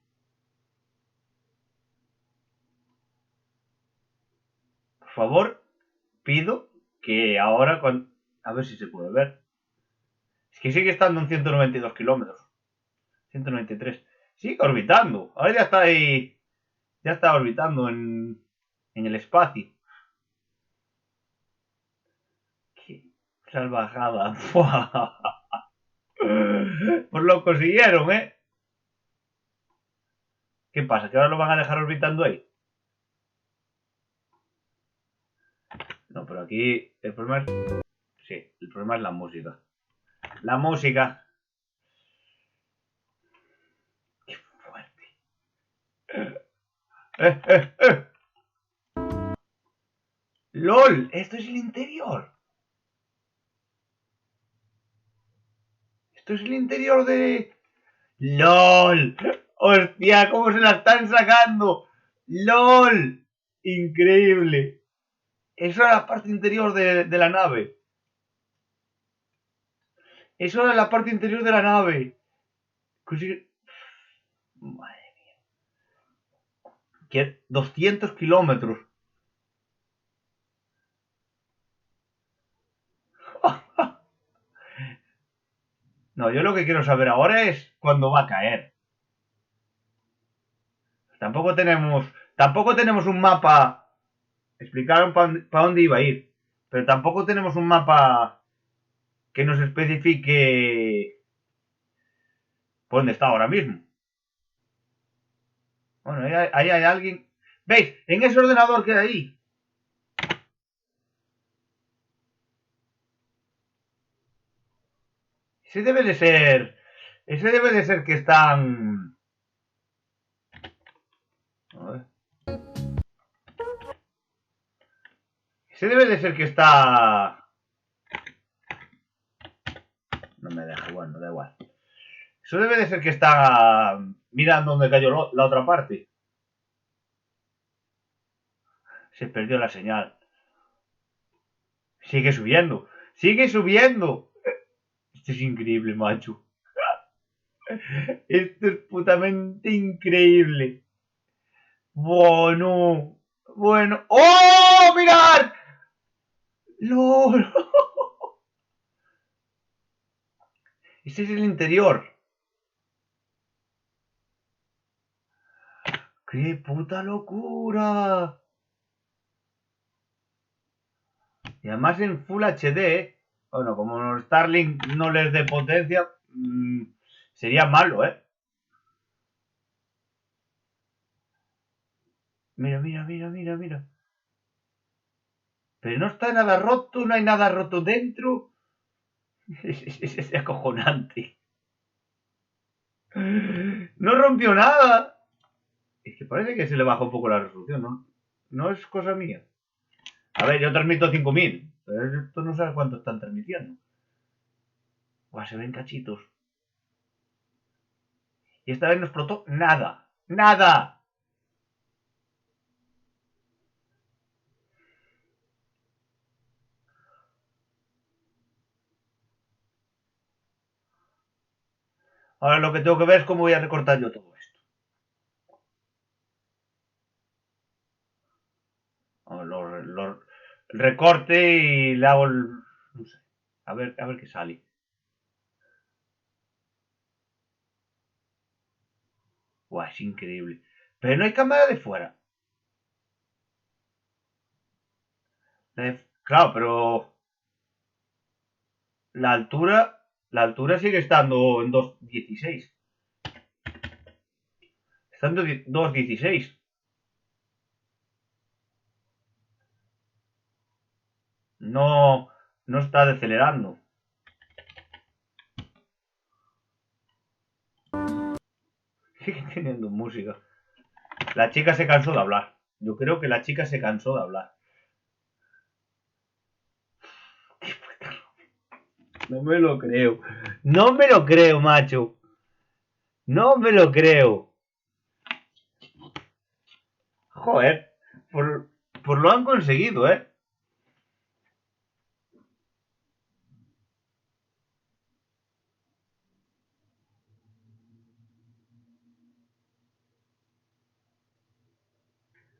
A: Por favor, pido que ahora... A ver si se puede ver. Es que sigue estando en 192 kilómetros. 193. Sigue orbitando. Ahora ya está ahí. Ya está orbitando en el espacio. Qué salvajada. Pues lo consiguieron, ¿eh? ¿Qué pasa? ¿Que ahora lo van a dejar orbitando ahí? No, pero aquí el problema es... Sí, el problema es la música. La música. Qué fuerte. ¡Lol! Esto es el interior. Esto es el interior de... ¡Lol! ¡Hostia! ¿Cómo se la están sacando? ¡Lol! Increíble. Eso era la parte interior de la nave. Eso era la parte interior de la nave. Madre mía. ¿Qué? 200 kilómetros. No, yo lo que quiero saber ahora es cuándo va a caer. Tampoco tenemos un mapa. Explicaron para dónde iba a ir. Pero tampoco tenemos un mapa que nos especifique por dónde está ahora mismo. Bueno, ahí hay alguien. ¿Veis? En ese ordenador que hay ahí. Ese debe de ser que están... A ver. Ese debe de ser que está... No me deja, bueno, da igual. Eso debe de ser que está mirando dónde cayó la otra parte. Se perdió la señal. Sigue subiendo. ¡Sigue subiendo! Esto es increíble, macho. Esto es putamente increíble. Bueno. Bueno. ¡Oh! ¡Mirad! ¡Lol! Este es el interior. ¡Qué puta locura! Y además en Full HD, bueno, como los Starlink no les dé potencia, sería malo, ¿eh? Mira, mira, mira, mira, mira. Pero no está nada roto, no hay nada roto dentro. Es acojonante. No rompió nada. Es que parece que se le baja un poco la resolución, ¿no? No es cosa mía. A ver, yo transmito 5000. Pero esto no sabes cuánto están transmitiendo. Buah, se ven cachitos. Y esta vez no explotó nada. ¡Nada! Ahora lo que tengo que ver es cómo voy a recortar yo todo esto. Lo recorte y le hago el... No sé. A ver qué sale. Buah, es increíble. Pero no hay cámara de fuera. Claro, pero... La altura sigue estando en 2.16. Está en 2.16. No está decelerando. Sigue teniendo música. La chica se cansó de hablar. Yo creo que la chica se cansó de hablar. No me lo creo. No me lo creo, macho. No me lo creo. Joder. Por lo han conseguido, ¿eh?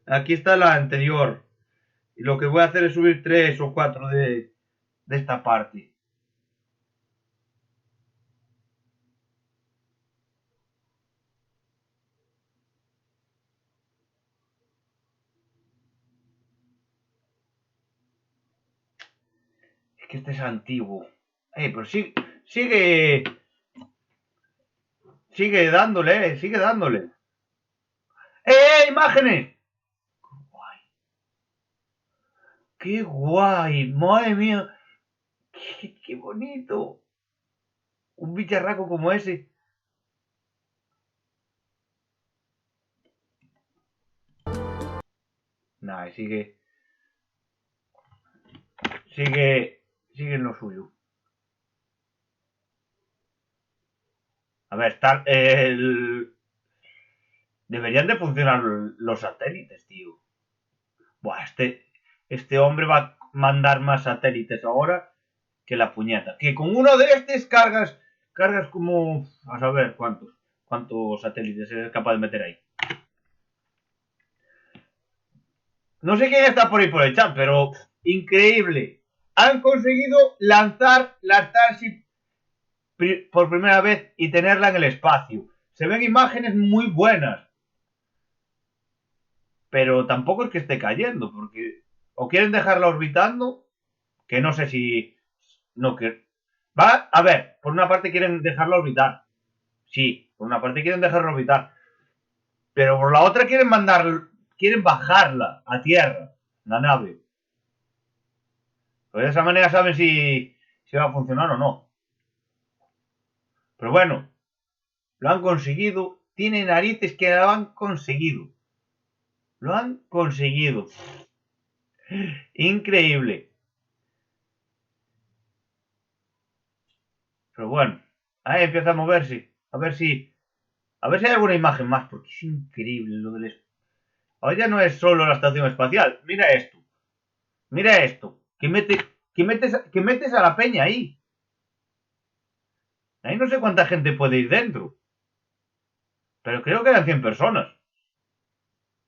A: Aquí está la anterior. Y lo que voy a hacer es subir 3 o 4 de esta parte. Es que este es antiguo. Pero sí, sigue dándole, sigue dándole. ¡Imágenes! ¡Qué guay! ¡Madre mía! ¡Qué bonito! Un bicharraco como ese. Nah, sigue en lo suyo. A ver, deberían de funcionar los satélites, tío. Buah, este hombre va a mandar más satélites ahora que la puñeta. Que con uno de estos cargas como... A saber cuántos satélites eres capaz de meter ahí. No sé quién está por ahí por el chat, pero increíble. Han conseguido lanzar la Starship por primera vez y tenerla en el espacio. Se ven imágenes muy buenas. Pero tampoco es que esté cayendo, porque o quieren dejarla orbitando, que no sé si... No, que... Va, a ver, por una parte quieren dejarla orbitar. Sí, por una parte quieren dejarla orbitar. Pero por la otra quieren bajarla a tierra, la nave. Pues de esa manera saben si va a funcionar o no. Pero bueno, lo han conseguido. Tiene narices que lo han conseguido. Lo han conseguido. Increíble. Pero bueno, ahí empieza a moverse. A ver si hay alguna imagen más, porque es increíble lo del... Ahora ya no es solo la estación espacial. Mira esto. Mira esto. Que metes a la peña ahí. Ahí no sé cuánta gente puede ir dentro. Pero creo que eran 100 personas.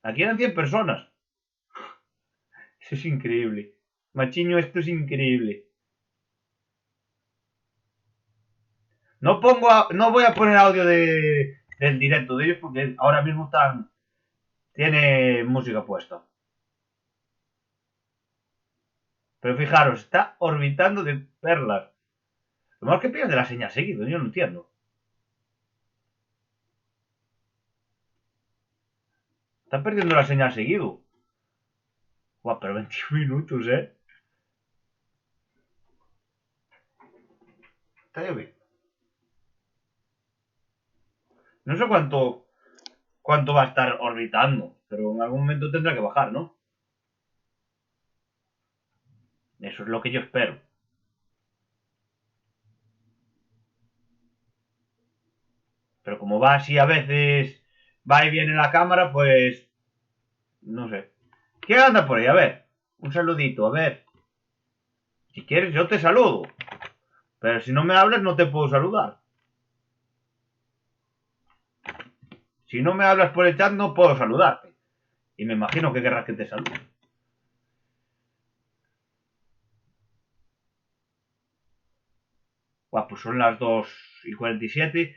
A: Aquí eran 100 personas. Eso es increíble. Machiño, esto es increíble. No voy a poner audio del directo de ellos porque ahora mismo tiene música puesta. Pero fijaros, está orbitando de perlas. Lo malo es que pierde la señal seguido, yo no entiendo. Está perdiendo la señal seguido. Guau, pero 21 minutos, Está bien. No sé cuánto va a estar orbitando, pero en algún momento tendrá que bajar, ¿no? Eso es lo que yo espero. Pero como va así a veces, va y viene la cámara, pues... No sé. ¿Qué anda por ahí? A ver. Un saludito, a ver. Si quieres yo te saludo. Pero si no me hablas no te puedo saludar. Si no me hablas por el chat no puedo saludarte. Y me imagino que querrás que te salude. Buah, pues son las 2:47.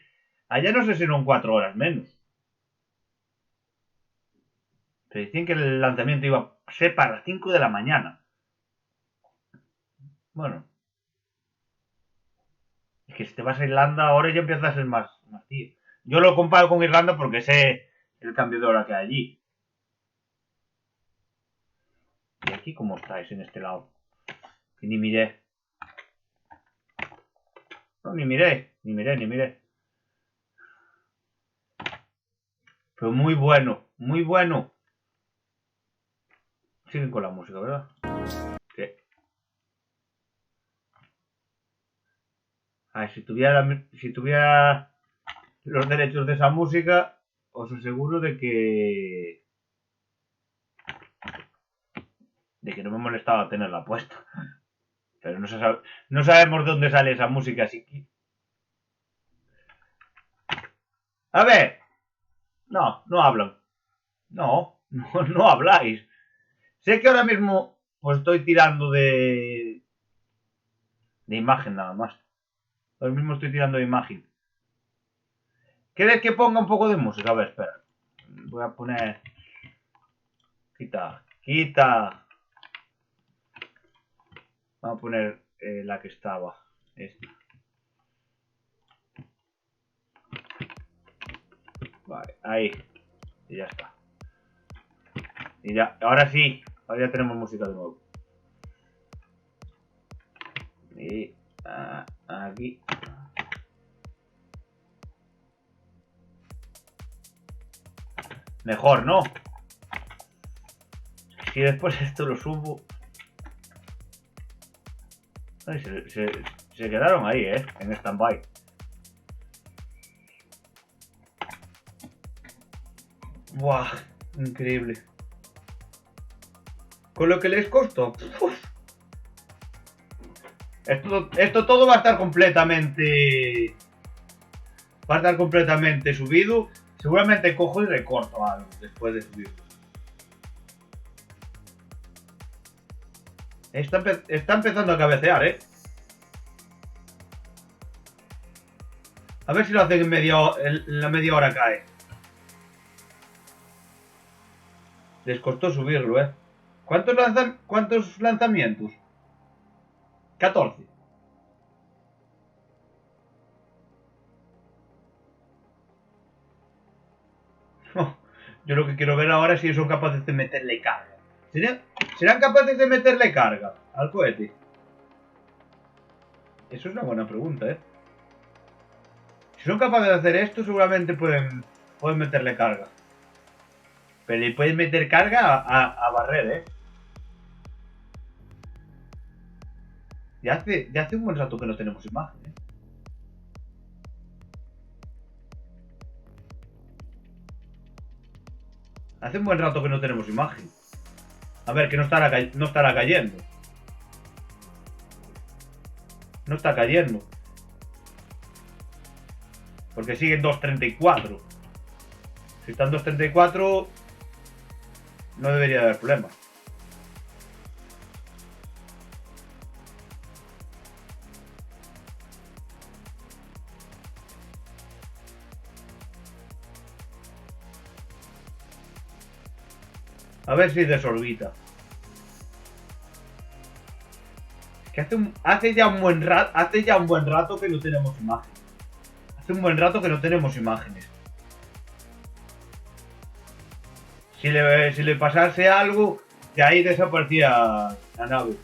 A: Allá no sé si son 4 horas menos. Te decían que el lanzamiento iba a ser para las 5 de la mañana. Bueno. Es que si te vas a Irlanda ahora ya empieza a ser más tío. Yo lo comparo con Irlanda porque sé el cambio de hora que hay allí. ¿Y aquí cómo estáis en este lado? Que ni miré. No, ni miré. Pero muy bueno, muy bueno. Siguen con la música, ¿verdad? Sí. A ver, si tuviera los derechos de esa música, os aseguro de que no me molestaba tenerla puesta. Pero no sabemos de dónde sale esa música, así que... A ver. No hablan. No habláis. Sé que ahora mismo pues estoy tirando de imagen nada más. Ahora mismo estoy tirando de imagen. ¿Quieres que ponga un poco de música? A ver, espera. Voy a poner... Quita. Vamos a poner la que estaba. Esta. Vale, ahí. Y ya está. Y ya, ahora sí. Ahora ya tenemos música de nuevo. Y aquí. Mejor, ¿no? Si después esto lo subo... Ay, se quedaron ahí, en stand-by. Buah, increíble. Con lo que les costó. Esto todo va a estar completamente... Va a estar completamente subido. Seguramente cojo y recorto algo después de subirlo. Está empezando a cabecear, A ver si lo hacen en la media hora cae. Les costó subirlo, ¿eh? ¿Cuántos lanzamientos? 14. Yo lo que quiero ver ahora es si son capaces de meterle carga. ¿Serán capaces de meterle carga al cohete? Eso es una buena pregunta, ¿eh? Si son capaces de hacer esto, seguramente pueden meterle carga. Pero le pueden meter carga a barrer, ¿eh? Ya hace un buen rato que no tenemos imagen, ¿eh? Hace un buen rato que no tenemos imagen. A ver, que no estará cayendo. No está cayendo. Porque sigue en 2.34. Si está en 2.34, no debería haber problema. A ver si desorbita. Que hace ya un buen rato que no tenemos imagen. Hace un buen rato que no tenemos imágenes. Si le pasase algo, de ahí desaparecía la nave.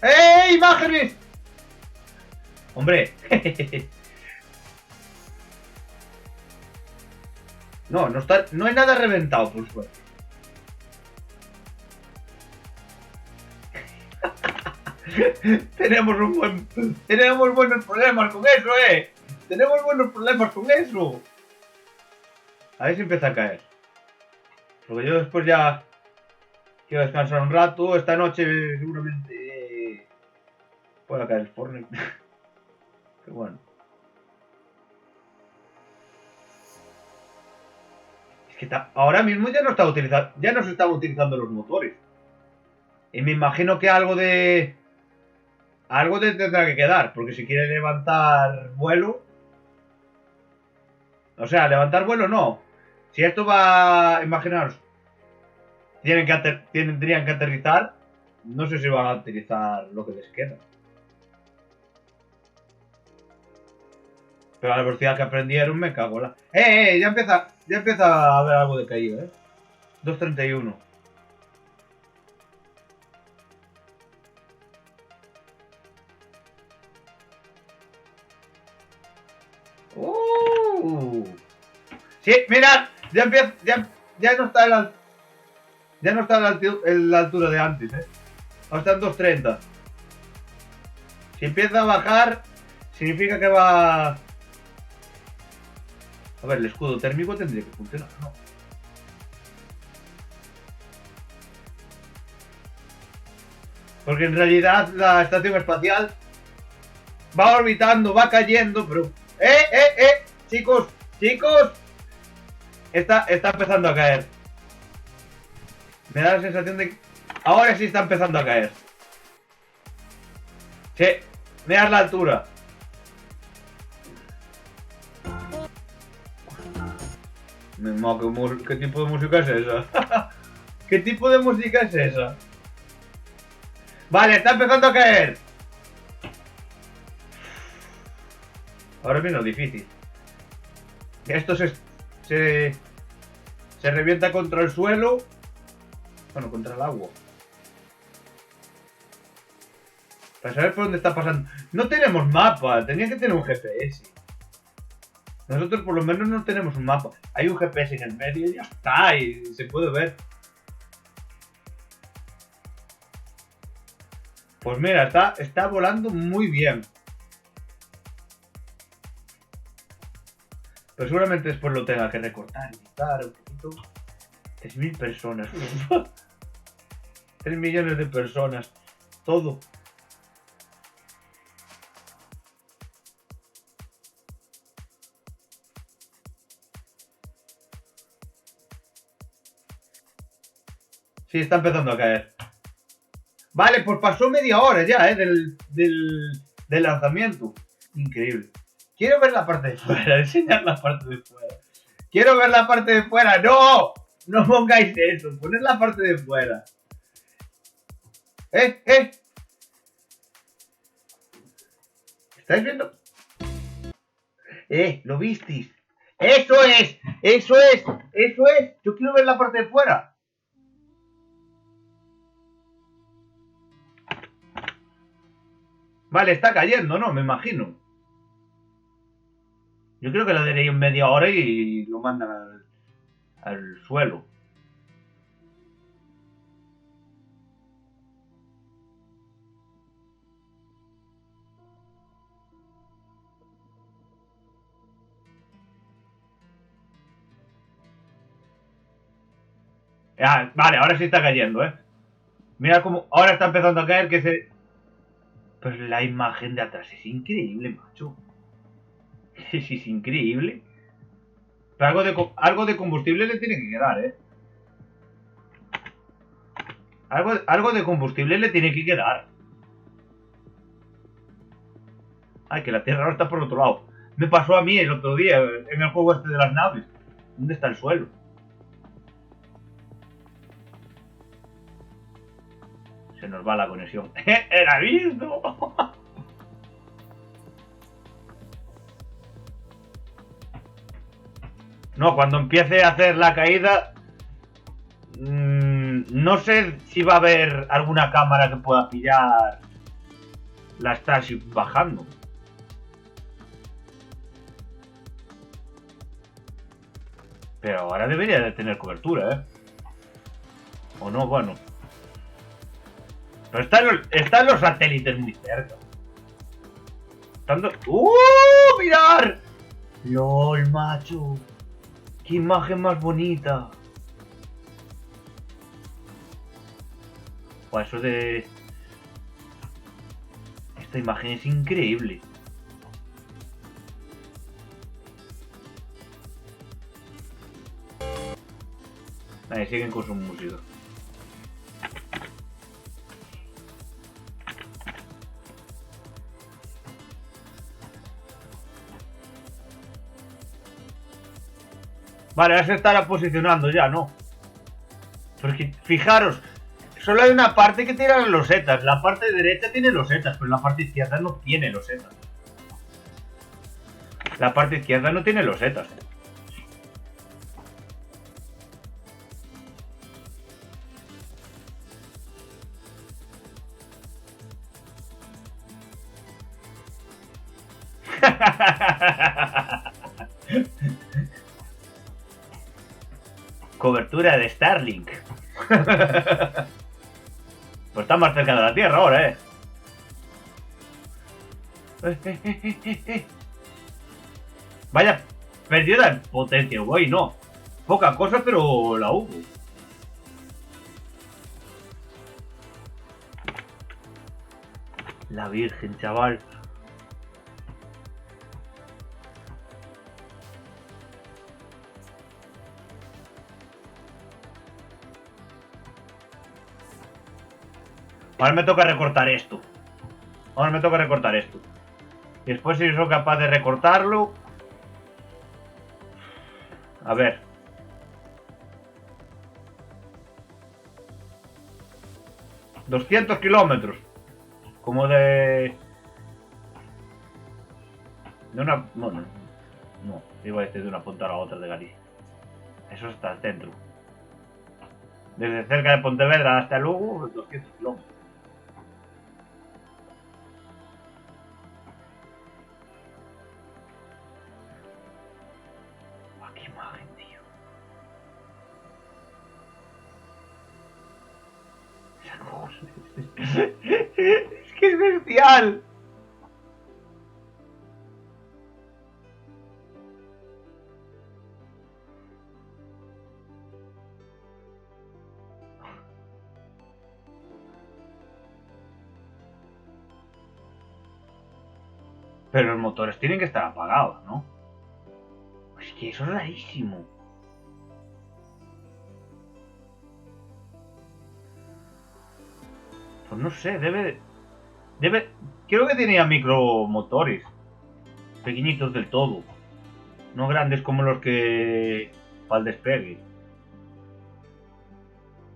A: ¡Eh! ¡Imágenes! Hombre. No hay nada reventado, por suerte. Tenemos buenos problemas con eso, Tenemos buenos problemas con eso. A ver si empieza a caer. Porque yo después ya quiero descansar un rato. Esta noche seguramente pueda caer el forno. Qué bueno. Es que ahora mismo ya no se están utilizando los motores. Y me imagino que algo de tendrá que quedar, porque si quiere levantar vuelo... O sea, levantar vuelo no. Si esto va... Imaginaos. Tendrían que aterrizar. No sé si van a utilizar lo que les queda. Pero a la velocidad que aprendieron me cago en la... Ya empieza a haber algo de caída, 2.31. Sí, mirad, ya no está en la altura de antes, Ahora está en 2.30. Si empieza a bajar, significa que va... A ver, el escudo térmico tendría que funcionar, ¿no? Porque en realidad la estación espacial va orbitando, va cayendo, pero... Chicos, está empezando a caer. Me da la sensación de que ahora sí está empezando a caer. Sí, mirad la altura. ¿Qué tipo de música es esa? ¿Qué tipo de música es esa? Vale, está empezando a caer. Ahora viene lo difícil. Esto se revienta contra el suelo. Bueno, contra el agua. Para saber por dónde está pasando. No tenemos mapa, tenía que tener un GPS. Nosotros por lo menos no tenemos un mapa. Hay un GPS en el medio y ya está, y se puede ver. Pues mira, está volando muy bien. Pero seguramente después lo tenga que recortar y quitar un poquito. 3.000 personas. 3 millones de personas. Todo. Sí, está empezando a caer. Vale, pues pasó media hora ya, del lanzamiento. Increíble. Quiero ver la parte de fuera, enseñar la parte de fuera. Quiero ver la parte de fuera. ¡No! No pongáis eso, poned la parte de fuera. ¿Estáis viendo? ¿Lo visteis? ¡Eso es! ¡Eso es! ¡Eso es! Yo quiero ver la parte de fuera. Vale, está cayendo, ¿no? Me imagino. Yo creo que lo daré en media hora y lo mandan al suelo. Ah, vale, ahora sí está cayendo, ¿eh? Mira cómo ahora está empezando a caer que se... Pues la imagen de atrás es increíble, macho. Es increíble. Pero algo de combustible le tiene que quedar, ¿eh? Algo de combustible le tiene que quedar. Ay, que la Tierra ahora está por otro lado. Me pasó a mí el otro día en el juego este de las naves. ¿Dónde está el suelo? Se nos va la conexión. ¡Era visto! No, cuando empiece a hacer la caída... no sé si va a haber alguna cámara que pueda pillar la Starship bajando. Pero ahora debería de tener cobertura, ¿eh? O no, bueno. Pero están los satélites muy cerca. ¡Mirar! ¡Lol, macho! ¡Qué imagen más bonita! Buah, eso de... Esta imagen es increíble. Vale, siguen con su música. Vale, ahora se estará posicionando ya, ¿no? Porque, fijaros, solo hay una parte que tiene las losetas. La parte derecha tiene losetas, pero la parte izquierda no tiene losetas. La parte izquierda no tiene losetas. Cobertura de Starlink. Pues está más cerca de la Tierra ahora, ¿eh? Vaya pérdida de potencia, güey, no. Poca cosa, pero la hubo. La Virgen, chaval. Ahora me toca recortar esto. Y después si soy capaz de recortarlo... A ver. ...200 kilómetros. Como de... De una... No. Iba a decir de una punta a la otra de Galicia. Eso está al centro. Desde cerca de Pontevedra hasta Lugo, 200 kilómetros. ¡Qué imagen, tío! Es que es bestial. Pero los motores tienen que estar apagados, ¿no? Es que eso es rarísimo. Pues no sé, debe... Creo que tenía micromotores. Pequeñitos del todo. No grandes como los que... para el despegue.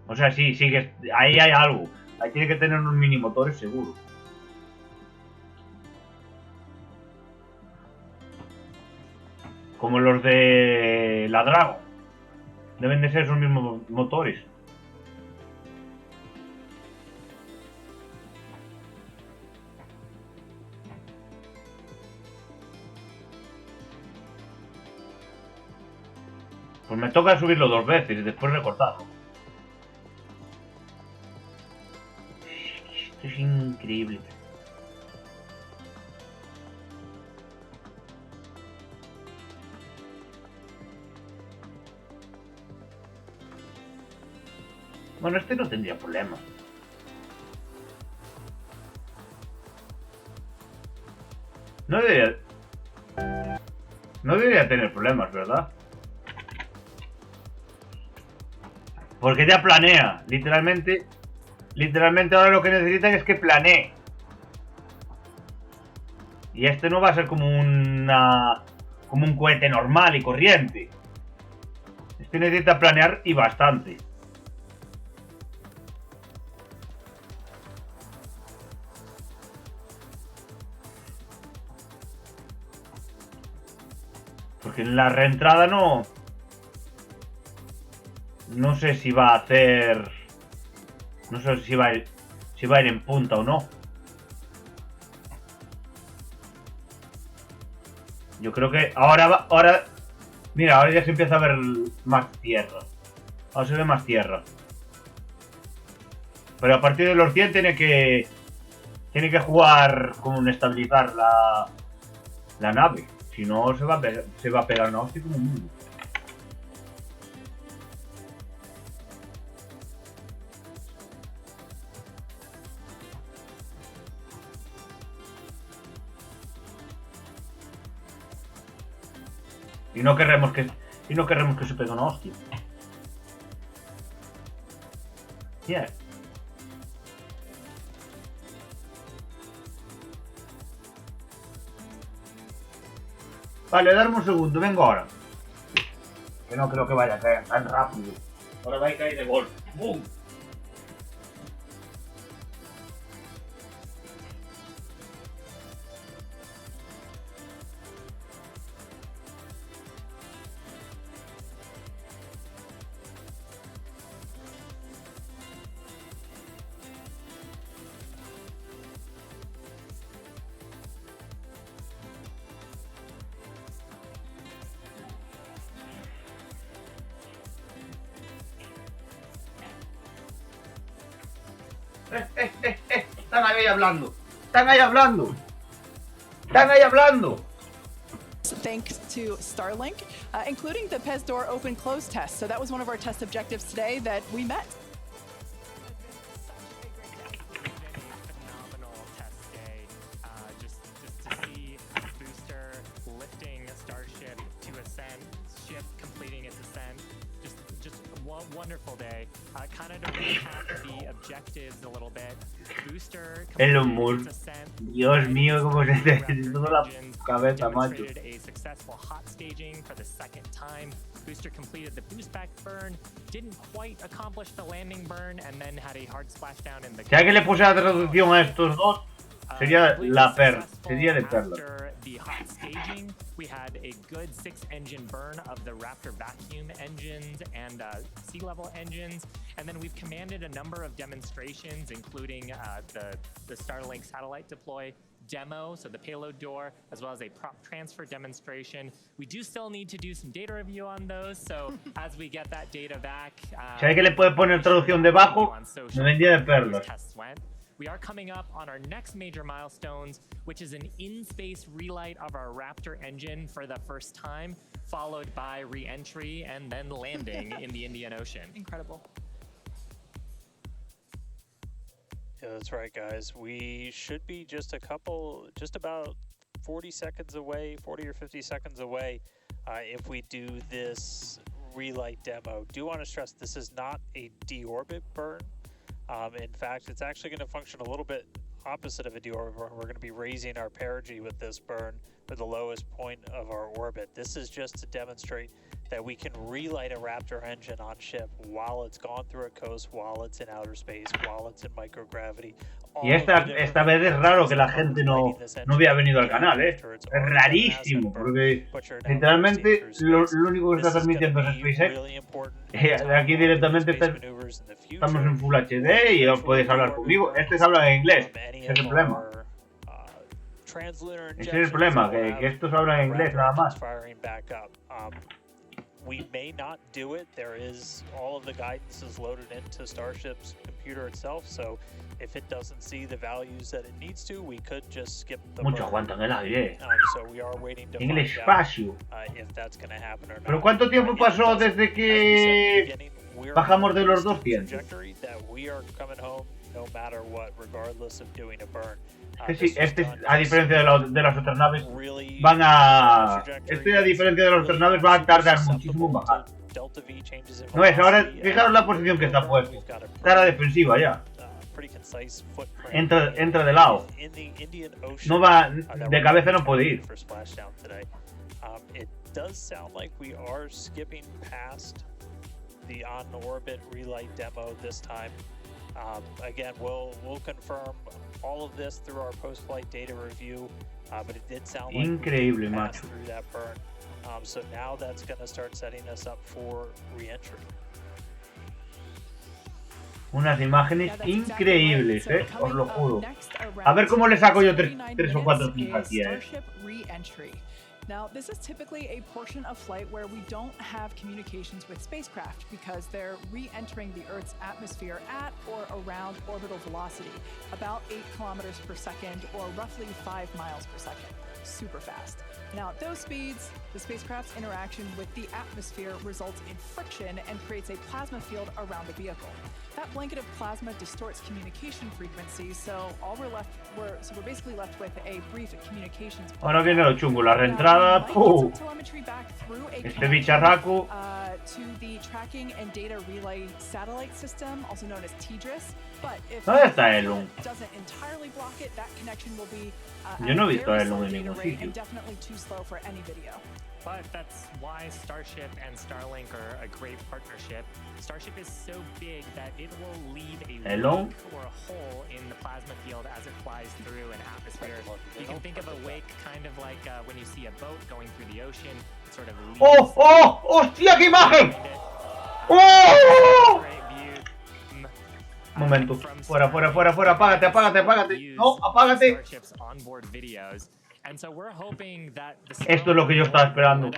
A: O sea, sí, que ahí hay algo. Ahí tiene que tener unos mini motores seguro. Como los de la Dragon. Deben de ser esos mismos motores. Pues me toca subirlo 2 veces y después recortarlo. Esto es increíble. Bueno, este no tendría problemas. No debería tener problemas, ¿verdad? Porque ya planea, literalmente ahora lo que necesitan es que planee. Y este no va a ser como un cohete normal y corriente. Este necesita planear y bastante. Porque en la reentrada no sé si va a hacer... No sé si va a ir en punta o no. Yo creo que ahora... Mira, ahora ya se empieza a ver más tierra. Ahora se ve más tierra. Pero a partir de los 100 tiene que jugar con estabilizar la nave. Si no, se va a pegar una hostia como un mundo. Y no querremos que se pegue una hostia. Yeah. Vale, darme un segundo, vengo ahora. Que no creo que vaya a caer tan rápido. Ahora va a caer de golpe. ¡Bum! Están ahí hablando. Están ahí hablando. Están ahí hablando.
C: Thanks to Starlink, including the PES door open close test. So that was one of our test objectives today that we met.
D: Phenomenal test day. Just to see Booster lifting Starship to ascent, ship completing its ascent. Just one wonderful day. Kind of to recap the objectives a little bit. Booster completed its ascent.
A: Dios mío, cómo se te toda la cabeza, macho.
D: A successful hot staging for the second time. Booster completed the boost back burn, didn't quite accomplish the landing burn, and then had a hard splashdown in the...
A: Si alguien le puse la traducción a estos dos, sería la perla. Sería de perla.
D: After the hot staging, we had a good 6-engine burn of the Raptor vacuum engines and sea level engines, and then we've commanded a number of demonstrations, including the Starlink satellite deploy demo, so the payload door, as well as a prop transfer demonstration. We do still need to do some data review on those, so as we get that data back...
A: Si alguien le puede poner traducción debajo, me vendría de perlas.
D: We are coming up on our next major milestones, which is an in-space relight of our Raptor engine for the first time, followed by re-entry and then landing in the Indian Ocean.
C: Incredible.
B: Yeah, that's right, guys. We should be just about 40 seconds away, 40 or 50 seconds away, if we do this relight demo. Do want to stress this is not a deorbit burn. In fact, it's actually going to function a little bit opposite of a deorbit. We're going to be raising our perigee with this burn to the lowest point of our orbit. This is just to demonstrate that we can relight a Raptor engine on ship while it's gone through a coast, while it's in outer space, while it's in microgravity.
A: Y esta vez es raro que la gente no hubiera venido al canal, ¿eh? Es rarísimo, porque literalmente lo único que está transmitiendo es SpaceX. Aquí directamente estamos en Full HD y os podéis hablar conmigo. Se habla en inglés, ese es el problema. Ese es el problema, que estos hablan en inglés nada más.
B: We may not do it. There is all of the guidance is loaded into Starship's computer itself, so if it doesn't see the values that it needs to, we could just skip the
A: Mucho aguanta en el aire.
B: So we are waiting to
A: en el
B: find
A: espacio.
B: out if that's going to happen or not.
A: ¿Pero cuánto tiempo pasó desde que bajamos de los 200?
B: We are coming home no matter what, regardless of doing a burn.
A: Sí, a diferencia de las otras naves, van a tardar muchísimo en bajar. No es, ahora fijaros la posición que está puesta. Está a la defensiva ya. Entra de lado. No va, de cabeza no puede ir.
B: It does sound like we are skipping past the on-orbit relight demo this time. Again, we'll confirm all of this through our post-flight data review, but it did sound like
A: increíble,
B: we
A: macho.
B: through that burn. So now that's going to start setting us up for re-entry.
A: Unas imágenes increíbles, os lo juro. A ver cómo le saco yo tres o cuatro clics aquí a eso.
C: Now, this is typically a portion of flight where we don't have communications with spacecraft because they're re-entering the Earth's atmosphere at or around orbital velocity, about 8 kilometers per second or roughly 5 miles per second. Super fast. Now, at those speeds, the spacecraft's interaction with the atmosphere results in friction and creates a plasma field around the vehicle. That blanket of plasma distorts communication frequencies, so we're basically left with a brief communications.
A: Ahora viene lo chungo, la reentrada. Este bicharraco.
C: To the tracking and data relay satellite system, also known as TDRS. But if
A: ¿Dónde está Elon?
C: Doesn't entirely block it, that connection will be
A: Yo no he visto a Elon en ningún sitio.
C: and definitely too slow for any video.
D: But that's why Starship and Starlink are a great partnership. Starship is so big that it will leave a wake or a hole in the plasma field as it flies through an atmosphere. You can think of a wake kind of like when you see a boat going through the ocean. It sort of leaves.
A: ¡Oh! ¡Oh! ¡Hostia, qué imagen! ¡Oh! Momento. Fuera, fuera, fuera, fuera. Apágate, apágate, apágate. No, apágate. Esto es lo que yo estaba esperando.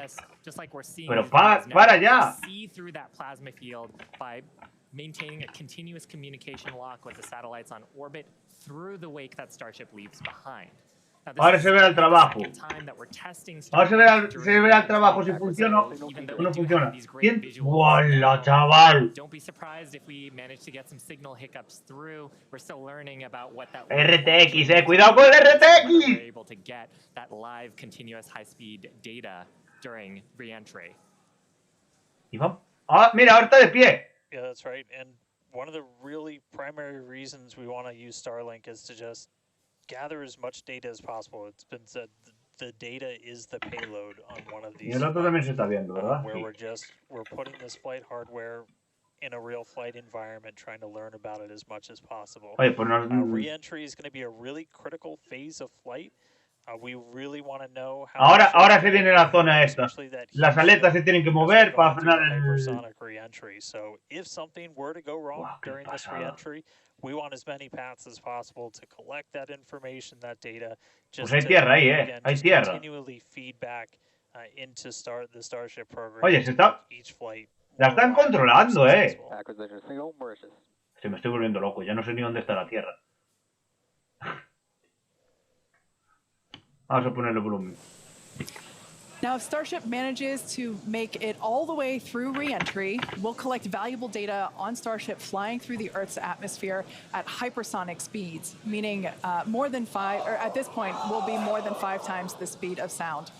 A: Pero para ya.
D: Maintaining a continuous communication lock with the satellites on orbit through the wake that Starship leaves behind.
A: Ahora se verá el trabajo. Ahora se verá el trabajo si funciona o no funciona. ¿Quién? ¡Hola, chaval! RTX, cuidado con el RTX. Y vamos. Ah, mira, ahora está de pie.
B: Yeah, that's right. And one of the really primary reasons we want to use Starlink is to just gather as much data as possible. It's been said the data is the payload on one of these.
A: Y el otro también se está viendo, ¿verdad?
B: Where we're putting this flight hardware in a real flight environment, trying to learn about it as much as possible.
A: Oye, pues no...
B: Re-entry is going to be a really critical phase of flight. We really want to know how
A: ahora se viene la zona esta. Las aletas se tienen que mover para frenar el
B: hypersonic re-entry. So if something were to go wrong during this re-entry, we want as many paths as possible to collect that information, that data. Just
A: pues hay tierra ahí, hay tierra.
B: Continually feedback into the Starship program.
A: Oye,
B: each flight.
A: La están controlando, Se me estoy volviendo loco, ya no sé ni dónde está la tierra. Vamos a ponerle volumen.
C: Now, if Starship manages to make it all the way through re-entry, we'll collect valuable data on Starship flying through the Earth's atmosphere at hypersonic speeds, meaning more than 5, or at this point, will be more than 5 times the speed of sound.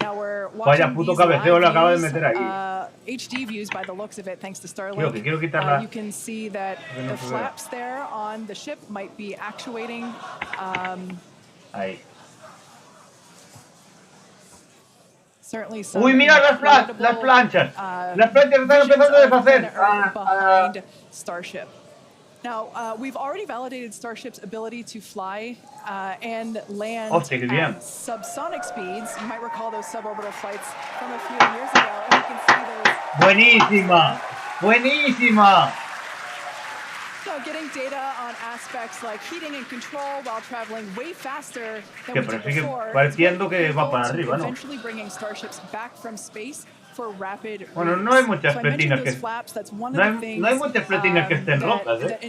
C: Now we're
A: Vaya
C: watching
A: puto
C: these
A: cabeceo le acaba de
C: live
A: meter ahí.
C: views, HD views by the looks of it, thanks to
A: Quiero
C: Starlink.
A: quitarla.
C: You can see that
A: No
C: the
A: se vea.
C: flaps there on the ship might be actuating.
A: Ahí.
C: Certainly some
A: Uy, mira las planchas. Las planchas están empezando a deshacer.
C: behind Starship. Now, we've already validated Starship's ability to fly and land at subsonic speeds. You might recall those suborbital flights from a few years ago, and you can see those.
A: Buenísima, buenísima.
C: So getting data on aspects like heating and control while traveling way faster than we did before.
A: Pareciendo que va para arriba, ¿no?
C: Eventually bringing starships back from space for rapid.
A: Bueno, no hay muchas pletinas que no hay muchas pletinas que estén rotas, ¿eh?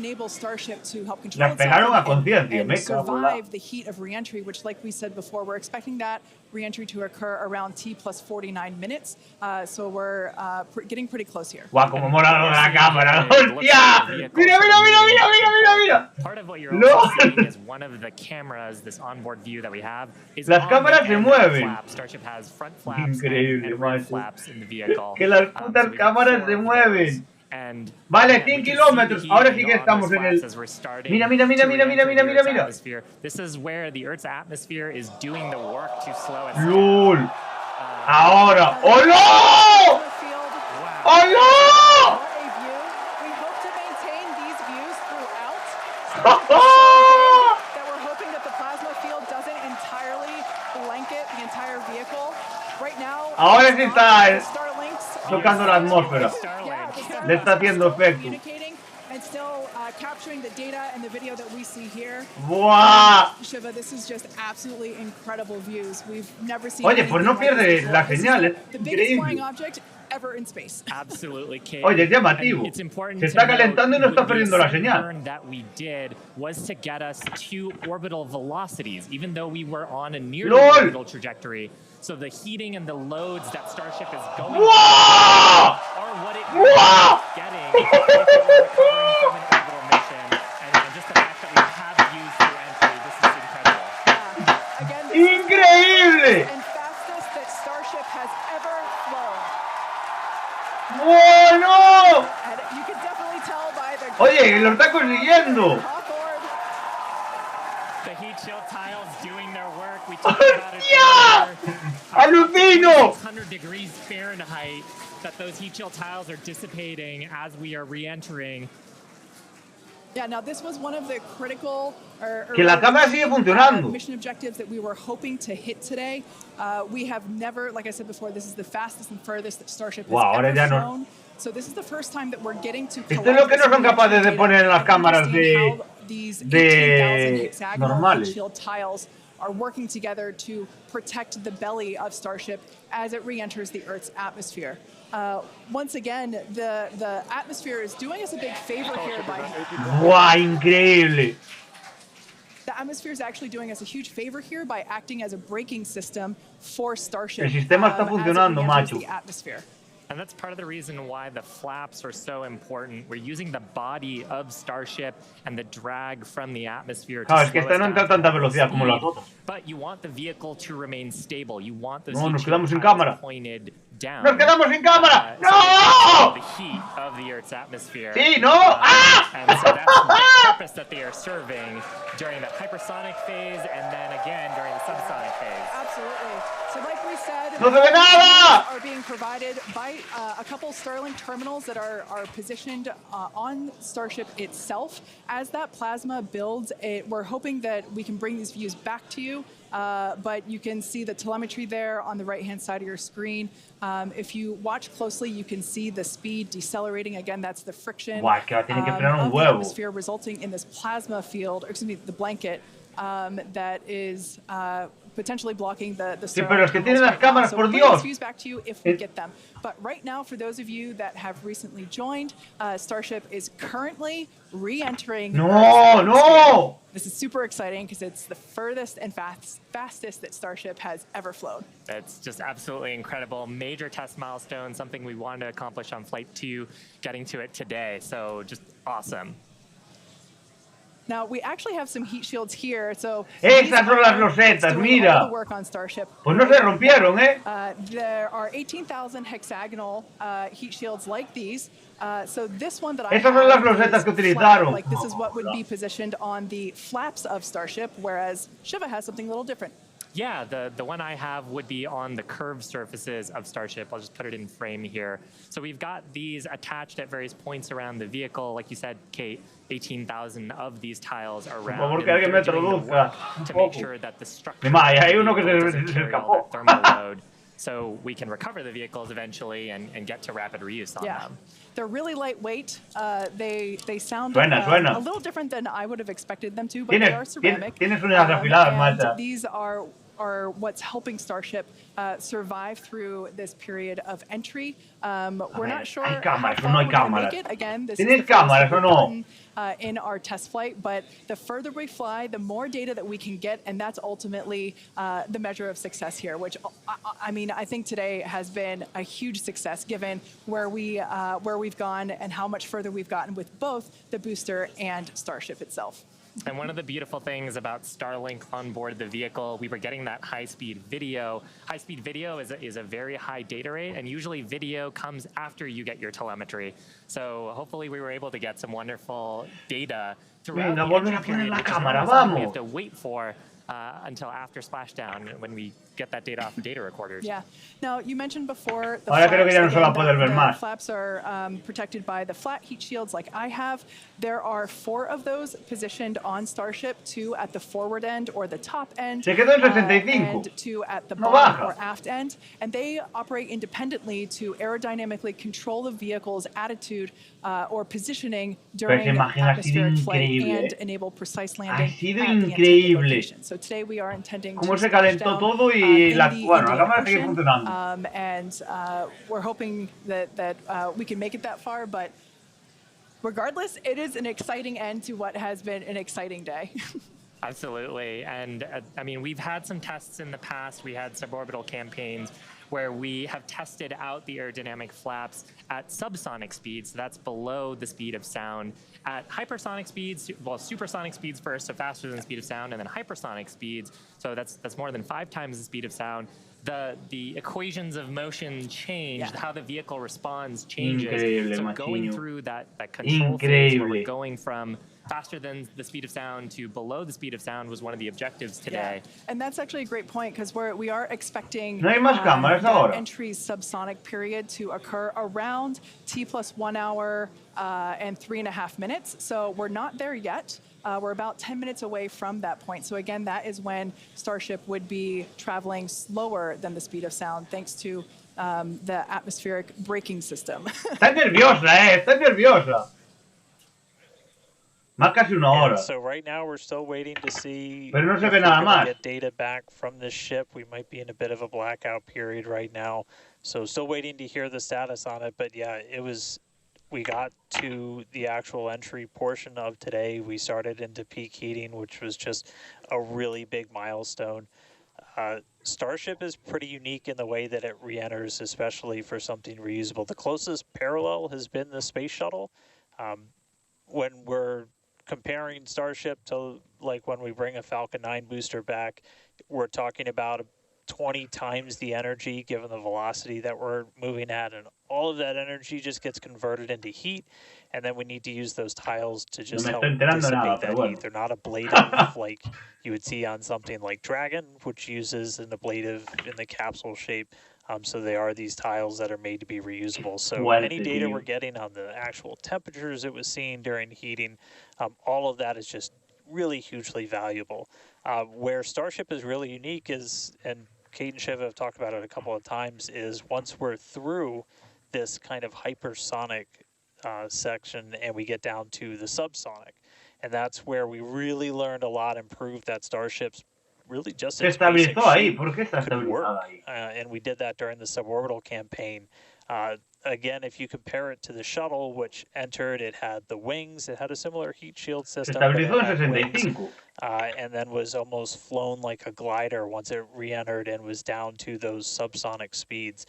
A: Las pegaron a conciencia, me cago en la.
C: The heat of reentry, which, like we said before, we're expecting that reentry to occur around T plus 49 minutes. So we're getting pretty close here.
A: Guau, como mola la cámara. ¡Hostia! Mira, mira, mira, mira, mira, mira, mira.
D: Part of what you're also seeing is one of the cameras, this onboard view that we have, is
A: las cámaras se mueven.
D: Starship has front flaps
A: Increíble,
D: and rear flaps in the vehicle.
A: Que las putas cámaras se mueven. Vale, 100 kilómetros. Ahora sí que estamos en el. Mira, mira, mira, mira, mira, mira, mira, mira.
D: This is where the Earth's atmosphere is doing the work to slow us
A: ¡Lul!
D: down.
A: Ahora. ¡Oh no! ¡Oh no!
C: We hope to maintain these views throughout. That we're hoping that the plasma field doesn't entirely blanket the entire vehicle. Right now,
A: ahora sí está tocando la atmósfera. Le está haciendo efecto.
C: And still capturing the data and the video that we see here.
A: ¡Buah!
C: Shiva, this is just absolutely incredible views. We've never seen.
A: Oye, pues no pierde la señal, es
C: the biggest flying
A: increíble.
C: object ever in space.
D: Absolutely, Kate.
A: Oye, es llamativo. Se está calentando y no está perdiendo la señal.
D: That we did was to get us to orbital velocities, even though we were on a near orbital trajectory. So the heating and the loads that Starship is going through are what it is getting if it were recovering from an orbital mission. And just the fact that we have views through entry, this is incredible.
C: Again,
A: Increíble.
C: And fastest that Starship has ever flown.
A: ¡Bueno!
C: And you can definitely tell by the.
A: Oye, lo está consiguiendo.
D: The heat shield tiles doing their work. We talked about it earlier.
A: ¡Alucino!
D: 600 degrees Fahrenheit that those heat shield tiles are dissipating as we are re-entering.
C: Yeah, now this was one of the critical
A: que la cámara sigue funcionando.
C: Mission objectives that we were hoping to hit today. We have never, like I said before, this is the fastest and furthest that Starship has ever flown. So this is the first time that we're getting to.
A: Esto es lo que no son capaces de poner en las cámaras de normales.
C: Shield tiles are working together to protect the belly of Starship as it re-enters the Earth's atmosphere. Once again, the atmosphere is doing us a big favor here by.
A: ¡Guau, increíble!
C: The atmosphere is actually doing us a huge favor here by acting as a braking system for Starship.
A: El sistema está funcionando, macho.
C: The atmosphere.
D: And that's part of the reason why the flaps are so important. We're using the body of Starship and the drag from the atmosphere to slow us down. But you want the vehicle to remain stable. You want those pointed down.
A: ¡Nos quedamos sin cámara! ¡No!
D: The heat of the Earth's atmosphere.
A: ¡Sí, no! ¡Ah!
D: And so that's the purpose that they are serving during the hypersonic phase and then again during the subsonic phase.
C: Absolutely. So like we said,
A: ¡No se ve nada!
C: Are being provided by a couple Starlink terminals that are positioned on Starship itself. As that plasma builds, we're hoping that we can bring these views back to you. But you can see the telemetry there on the right-hand side of your screen. If you watch closely, you can see the speed decelerating. Again, that's the friction of the atmosphere resulting in this plasma field, or excuse me, the blanket that is potentially blocking the
A: Sí, pero los que tienen las cámaras, por Dios.
C: Back to you if we get them. But right now, for those of you that have recently joined, Starship is currently re-entering.
A: No!
C: This is super exciting because it's the furthest and fastest that Starship has ever flown.
D: It's just absolutely incredible. Major test milestone, something we wanted to accomplish on Flight 2, getting to it today. So just awesome.
C: Now we actually have some heat shields here, so
A: Esas son las losetas, mira.
C: work on Starship.
A: Pues no se rompieron,
C: There are 18,000 hexagonal heat shields like these. So this one that I
A: Esas son las
C: have
A: losetas
C: is
A: que
C: flat,
A: utilizaron.
C: like this is what would be positioned on the flaps of Starship, whereas Shiva has something a little different.
D: Yeah, the one I have would be on the curved surfaces of Starship. I'll just put it in frame here. So we've got these attached at various points around the vehicle. Like you said, Kate, 18,000 of these tiles around.
A: Por favor, que alguien me introduzca.
D: To make sure that the structure
A: hay uno que
D: doesn't carry all that thermal load, so we can recover the vehicles eventually and get to rapid reuse on them.
C: They're really lightweight. They sound
A: Suena.
C: a little different than I would have expected them to, but they are ceramic.
A: Tienes unidades afiladas, Malta.
C: And these are what's helping Starship survive through this period of entry. We're not sure how far we're going to make it. Again, this is the
A: cámaras o no?
C: In our test flight, but the further we fly, the more data that we can get, and that's ultimately the measure of success here, which I mean, I think today has been a huge success given where we've gone and how much further we've gotten with both the booster and Starship itself.
D: And one of the beautiful things about Starlink on board the vehicle, we were getting that high-speed video. High-speed video is a very high data rate, and usually video comes after you get your telemetry. So hopefully we were able to get some wonderful data throughout the entry period, which is something we have to wait for until after splashdown when we get that data off the data recorders.
C: Yeah. Now, you mentioned before the flaps are protected by the flat heat shields like I have. There are 4 of those positioned on Starship, 2 at the forward end or the top end, and 2 at the bottom or aft end. And they operate independently to aerodynamically control the vehicle's attitude or positioning during atmospheric flight and enable precise landing at the intended location. So today we are intending to splash down and we're hoping that we can make it that far, but regardless, it is an exciting end to what has been an exciting day.
D: Absolutely, and I mean, we've had some tests in the past. We had suborbital campaigns where we have tested out the aerodynamic flaps at subsonic speeds, so that's below the speed of sound. At hypersonic speeds, well, supersonic speeds first, so faster than the speed of sound, and then hypersonic speeds, so that's more than 5 times the speed of sound. The equations of motion change, how the vehicle responds changes. So going through that control phase where we're going from faster than the speed of sound to below the speed of sound was one of the objectives today.
C: Yeah. And that's actually a great point because we are expecting
A: that
C: entry's subsonic period to occur around T+1 hour and 3.5 minutes. So we're not there yet. We're about 10 minutes away from that point. So again, that is when Starship would be traveling slower than the speed of sound thanks to the atmospheric braking system.
A: Está nerviosa, está nerviosa. Más casi una hora.
B: So right now we're still waiting to see
A: Pero no se ve nada más.
B: Get data back from this ship. We might be in a bit of a blackout period right now. So still waiting to hear the status on it. But yeah, we got to the actual entry portion of today. We started into peak heating, which was just a really big milestone. Starship is pretty unique in the way that it re-enters, especially for something reusable. The closest parallel has been the space shuttle. When we're comparing Starship to like when we bring a Falcon 9 booster back, we're talking about 20 times the energy given the velocity that we're moving at, and all of that energy just gets converted into heat, and then we need to use those tiles to just help dissipate that heat. They're not ablative like you would see on something like Dragon, which uses an ablative in the capsule shape. So they are these tiles that are made to be reusable. So any data we're getting on the actual temperatures it was seeing during heating, all of that is just really hugely valuable. Where Starship is really unique is, and Kate and Shiv have talked about it a couple of times, is once we're through this kind of hypersonic section and we get down to the subsonic. And that's where we really learned a lot, improved that Starship's really just its basic shape could work. And we did that during the suborbital campaign. Again, if you compare it to the shuttle, which entered, it had the wings, it had a similar heat shield system, but it had wings, and then was almost flown like a glider once it re-entered and was down to those subsonic speeds.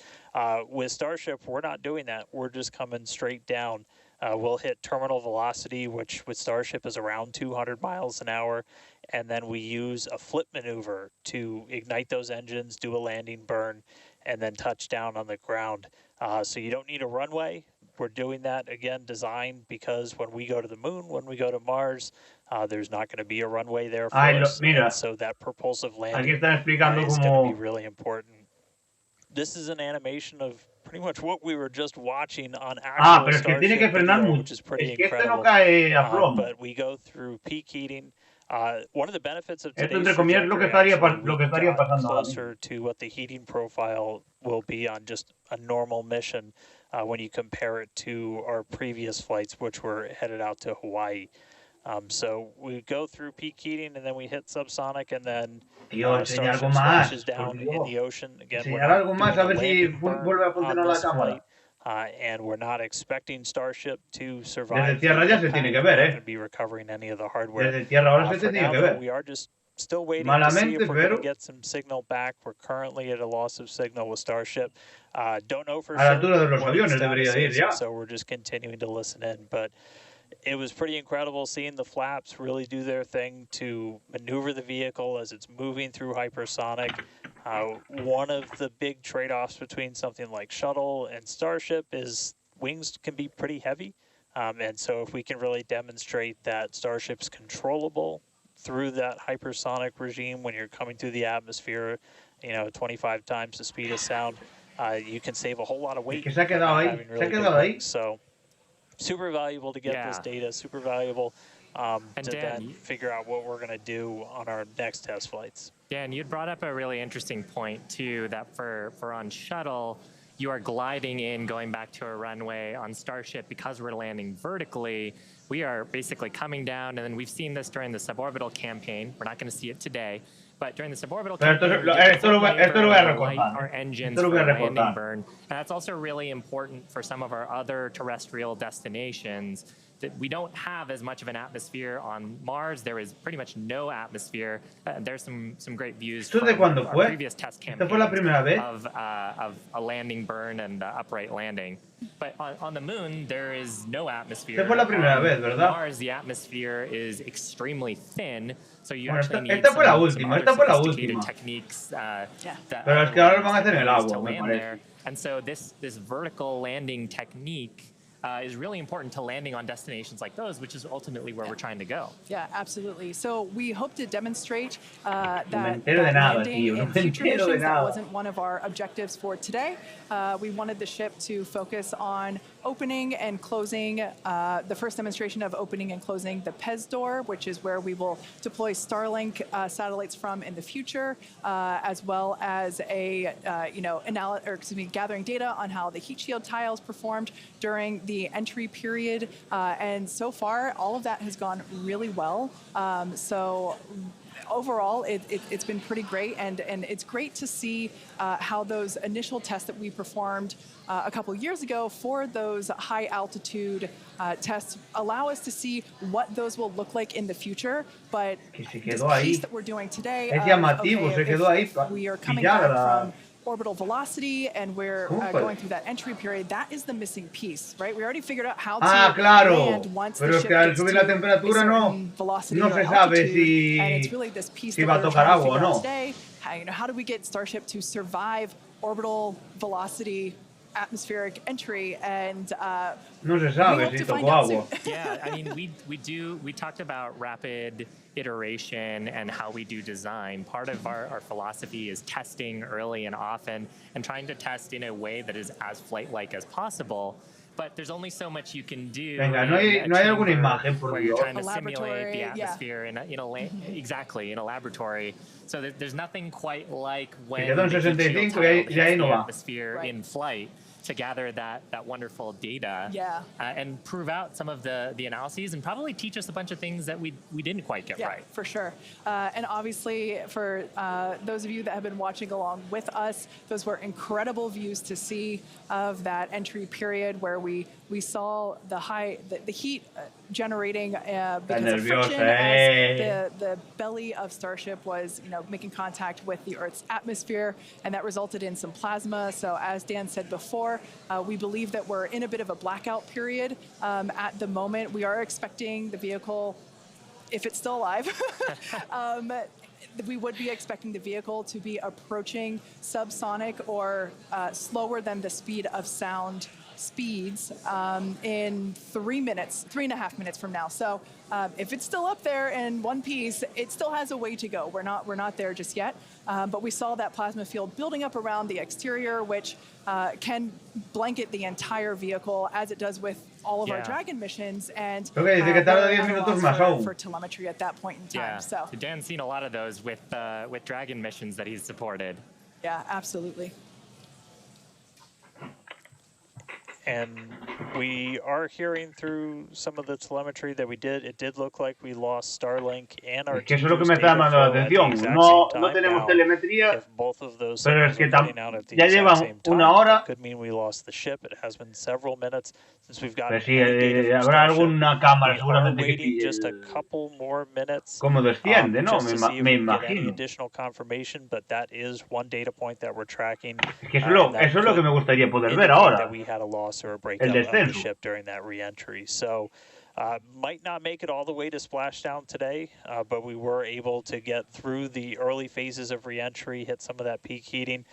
B: With Starship, we're not doing that. We're just coming straight down we'll hit terminal velocity, which with Starship is around 200 miles an hour, and then we use a flip maneuver to ignite those engines, do a landing burn, and then touch down on the ground. So you don't need a runway. We're doing that, again, designed because when we go to the moon, when we go to Mars, there's not going to be a runway there for us.
A: Mira,
B: so that propulsive landing
A: aquí están explicando
B: is
A: cómo...
B: going to be really important. This is an animation of pretty much what we were just watching on actual
A: pero es que tiene que
B: Starship
A: frenar
B: video,
A: mucho.
B: which is pretty
A: Es que
B: incredible.
A: no cae a plomo.
B: But we go through peak heating. One of the benefits of
A: Esto,
B: today's
A: entre comillas, lo que estaría pasando ahora mismo.
B: closer to what the heating profile will be on just a normal mission when you compare it to our previous flights, which were headed out to Hawaii. So we go through peak heating, and then we hit subsonic, and then Starship splashes down in the ocean. Again, we're not doing a landing burn on this flight, and we're not expecting Starship to survive.
A: Desde tierra ya se tiene que ver,
B: We're not going to be recovering any of the hardware.
A: Desde tierra ahora se
B: For
A: tiene
B: now,
A: que
B: though,
A: ver.
B: we are just still waiting to see if we're going to get some signal back. We're currently at a loss of signal with Starship. Don't know for sure.
A: A la altura de los aviones debería ir ya.
B: So we're just continuing to listen in, but it was pretty incredible seeing the flaps really do their thing to maneuver the vehicle as it's moving through hypersonic. One of the big trade-offs between something like Shuttle and Starship is wings can be pretty heavy. And so if we can really demonstrate that Starship's controllable through that hypersonic regime when you're coming through the atmosphere, 25 times the speed of sound, you can save a whole lot of weight.
A: Se ha quedado ahí.
B: So super valuable to get this data, super valuable to then figure out what we're going to do on our next test flights.
D: Dan, you'd brought up a really interesting point, too, that for on Shuttle, you are gliding in, going back to a runway. On Starship, because we're landing vertically, we are basically coming down, and then we've seen this during the suborbital campaign. We're not going to see it today, but during the suborbital campaign, light our engines for landing burn. And that's also really important for some of our other terrestrial destinations, that we don't have as much of an atmosphere on Mars. There is pretty much no atmosphere. There's some great views from our previous test campaigns of a landing burn and upright landing. But on the moon, there is no atmosphere. On Mars, the atmosphere is extremely thin, so you actually need some other sophisticated techniques that to land there. And so this vertical landing technique is really important to landing on destinations like those, which is ultimately where we're trying to go.
C: Yeah, absolutely. So we hope to demonstrate that landing in future missions. That wasn't one of our objectives for today. We wanted the ship to focus on opening and closing, the first demonstration of opening and closing the PEZ door, which is where we will deploy Starlink satellites from in the future, as well as gathering data on how the heat shield tiles performed during the entry period. And so far, all of that has gone really well. So overall, it's been pretty great, and it's great to see how those initial tests that we performed a couple years ago for those high altitude tests allow us to see what those will look like in the future. But this piece that we're doing today, if we are coming back from orbital velocity and we're going through that entry period, that is the missing piece, right? We already figured out how to land once the ship gets to a certain velocity or altitude, and it's really this piece that we're trying to figure out today. How do we get Starship to survive orbital velocity atmospheric entry? And
A: no se sabe si tocó agua.
D: Yeah, I mean, we talked about rapid iteration and how we do design. Part of our philosophy is testing early and often and trying to test in a way that is as flight-like as possible. But there's only so much you can do.
A: Venga, no hay alguna imagen, por
D: where you're
A: Dios.
D: trying to simulate the atmosphere in a laboratory. So there's nothing quite like when the atmosphere in flight to gather that wonderful data and prove out some of the analyses and probably teach us a bunch of things that we didn't quite get right.
C: For sure. And obviously, for those of you that have been watching along with us, those were incredible views to see of that entry period where we saw the heat generating because of friction as the belly of Starship was making contact with the Earth's atmosphere, and that resulted in some plasma. So as Dan said before, before. We believe that we're in a bit of a blackout period at the moment. We are expecting the vehicle, if it's still alive, we would be expecting the vehicle to be approaching subsonic or slower than the speed of sound speeds in 3.5 minutes from now. So if it's still up there in one piece, it still has a way to go. We're not there just yet. But we saw that plasma field building up around the exterior, which can blanket the entire vehicle as it does with all of our Dragon missions, and for telemetry at that point in time. So
D: Dan's seen a lot of those with Dragon missions that he's supported.
C: Yeah, absolutely.
B: And we are hearing through some of the telemetry that we did. It did look like we lost Starlink and our
A: eso es lo que me está llamando la atención. No tenemos telemetría, pero es que ya llevan una hora.
B: Could mean we lost the ship. It has been several minutes since we've got.
A: Pero sí, habrá alguna cámara seguramente que pille
B: just a couple more minutes.
A: Cómo desciende, ¿no? Me imagino.
B: Additional confirmation, but that is one data point that we're tracking.
A: Es que eso es lo que me gustaría poder ver ahora.
B: That we had a loss or a breakup of the ship during that re-entry. So might not make it all the way to splashdown today, but we were able to get through the early phases of re-entry, hit some of that peak heating,